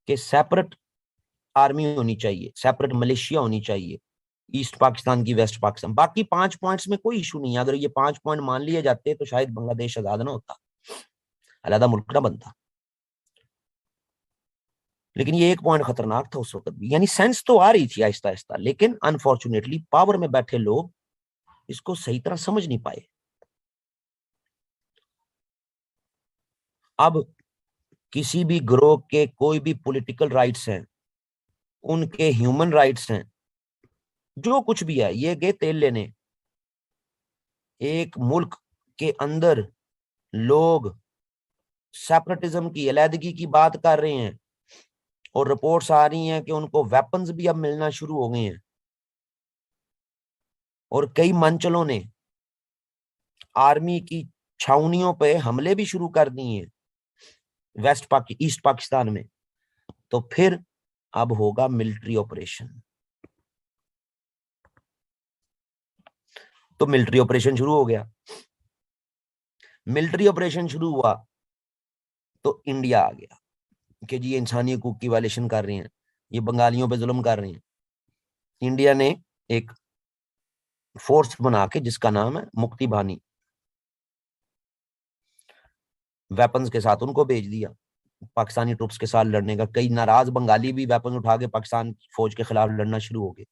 कि सेपरेट आर्मी होनी चाहिए, सेपरेट मलेशिया होनी चाहिए, ईस्ट पाकिस्तान की, वेस्ट पाकिस्तान। बाकी 5 पॉइंट्स में कोई इशू नहीं है। अगर ये 5 पॉइंट मान लिए जाते तो शायद बांग्लादेश आजाद ना होता, अलहदा मुल्क ना बनता। लेकिन ये एक पॉइंट खतरनाक था उस वक्त भी, यानी सेंस तो आ रही थी आहिस्ता आहिस्ता, लेकिन अनफॉर्चुनेटली पावर में बैठे लोग इसको सही तरह समझ नहीं पाए। अब किसी भी ग्रोह के कोई भी पॉलिटिकल राइट्स हैं, उनके ह्यूमन राइट्स हैं, जो कुछ भी है, ये गए तेल लेने। एक मुल्क के अंदर लोग सेपरेटिज्म की, अलहदगी की बात कर रहे हैं, और रिपोर्ट्स आ रही हैं कि उनको वेपन्स भी अब मिलना शुरू हो गए हैं, और कई मंचलों ने आर्मी की छावनियों पे हमले भी शुरू कर दिए हैं ईस्ट पाकिस्तान में। तो फिर अब होगा मिलिट्री ऑपरेशन। तो मिलिट्री ऑपरेशन शुरू हो गया। मिलिट्री ऑपरेशन शुरू हुआ तो इंडिया आ गया कि जी ये इंसानी हकूक की वायलेशन कर रहे हैं, ये बंगालियों पे जुल्म कर रहे हैं। इंडिया ने एक फोर्स बना के, जिसका नाम है मुक्ति बाहिनी, वेपन्स के साथ उनको भेज दिया पाकिस्तानी ट्रुप्स के साथ लड़ने का। कई नाराज बंगाली भी वेपन उठा के पाकिस्तान फौज के खिलाफ लड़ना शुरू हो गए।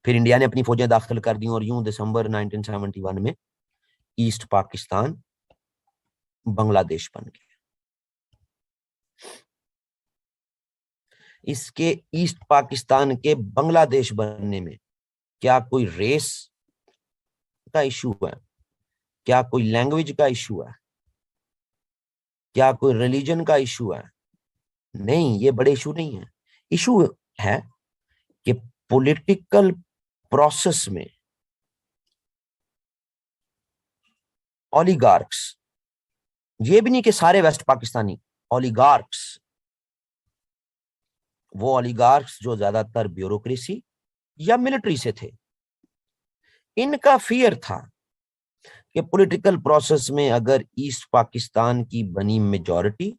फिर इंडिया ने अपनी फौजें दाखिल कर दी, और यूं दिसंबर 1971 में ईस्ट पाकिस्तान बांग्लादेश बन गया। इसके ईस्ट पाकिस्तान के बांग्लादेश बनने में क्या कोई रेस का इशू है? क्या कोई लैंग्वेज का इशू है? क्या कोई रिलीजन का इशू है? नहीं, ये बड़े इशू नहीं है। इशू है कि पॉलिटिकल प्रोसेस में ओलिगार्क्स, ये भी नहीं कि सारे वेस्ट पाकिस्तानी, ओलिगार्क्स, वो ओलिगार्क्स जो ज्यादातर ब्यूरोक्रेसी या मिलिट्री से थे, इनका फियर था कि पॉलिटिकल प्रोसेस में अगर ईस्ट पाकिस्तान की बनी मेजॉरिटी,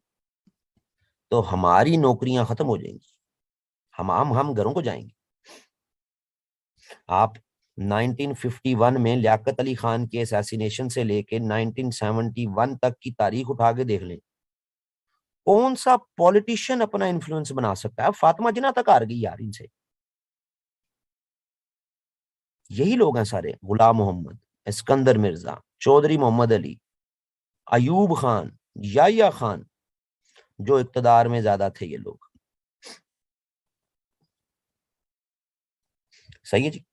तो हमारी नौकरियां खत्म हो जाएंगी, हम घरों को जाएंगे। आप 1951 में लियाकत अली खान के असैसिनेशन से लेके 1971 तक की तारीख उठा के देख लें, कौन सा पॉलिटिशियन अपना इन्फ्लुएंस बना सकता है? फातिमा जिन्ना तक हार गई यार इनसे। यही लोग हैं सारे, गुलाम मोहम्मद, सिकंदर मिर्जा, चौधरी मोहम्मद अली, अयूब खान, याया खान, जो इक्तदार में ज्यादा थे ये लोग। सही है जी।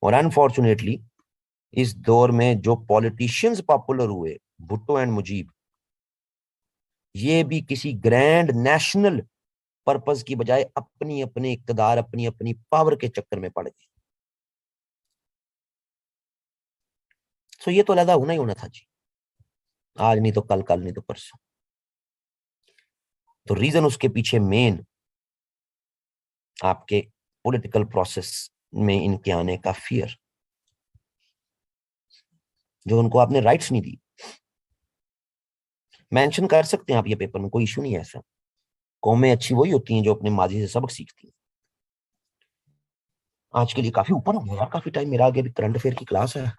और अनफॉर्चुनेटली इस दौर में जो पॉलिटिशियंस पॉपुलर हुए, भुट्टो एंड मुजीब, ये भी किसी ग्रैंड नेशनल पर्पस की बजाय अपनी अपनी इक्तदार, अपनी अपनी पावर के चक्कर में पड़ गए। तो ये तो अलग होना ही होना था जी, आज नहीं तो कल, कल नहीं तो परसों। तो रीजन उसके पीछे मेन आपके पॉलिटिकल प्रोसेस में इनके आने का फियर, जो उनको आपने राइट्स नहीं दी। मेंशन कर सकते हैं आप ये पेपर में, कोई इशू नहीं है ऐसा। कौमें अच्छी वही होती हैं जो अपने माजी से सबक सीखती हैं। आज के लिए काफी ऊपर हो गया यार, काफी टाइम मेरा आगे भी करंट अफेयर की क्लास है।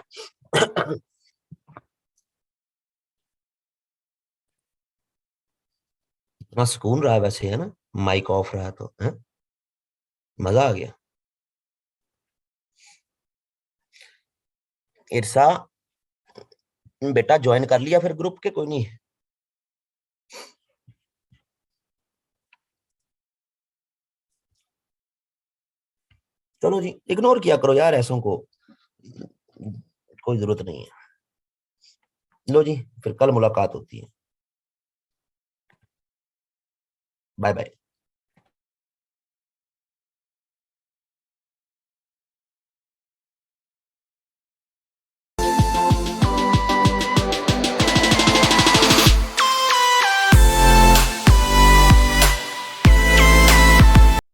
इतना सुकून रहा है वैसे, है ना, माइक ऑफ रहा तो है? मजा आ गया। इरसा, बेटा ज्वाइन कर लिया फिर ग्रुप के, कोई नहीं? चलो जी, इग्नोर किया करो यार ऐसों को, कोई जरूरत नहीं है। लो जी, फिर कल मुलाकात होती है। Bye bye.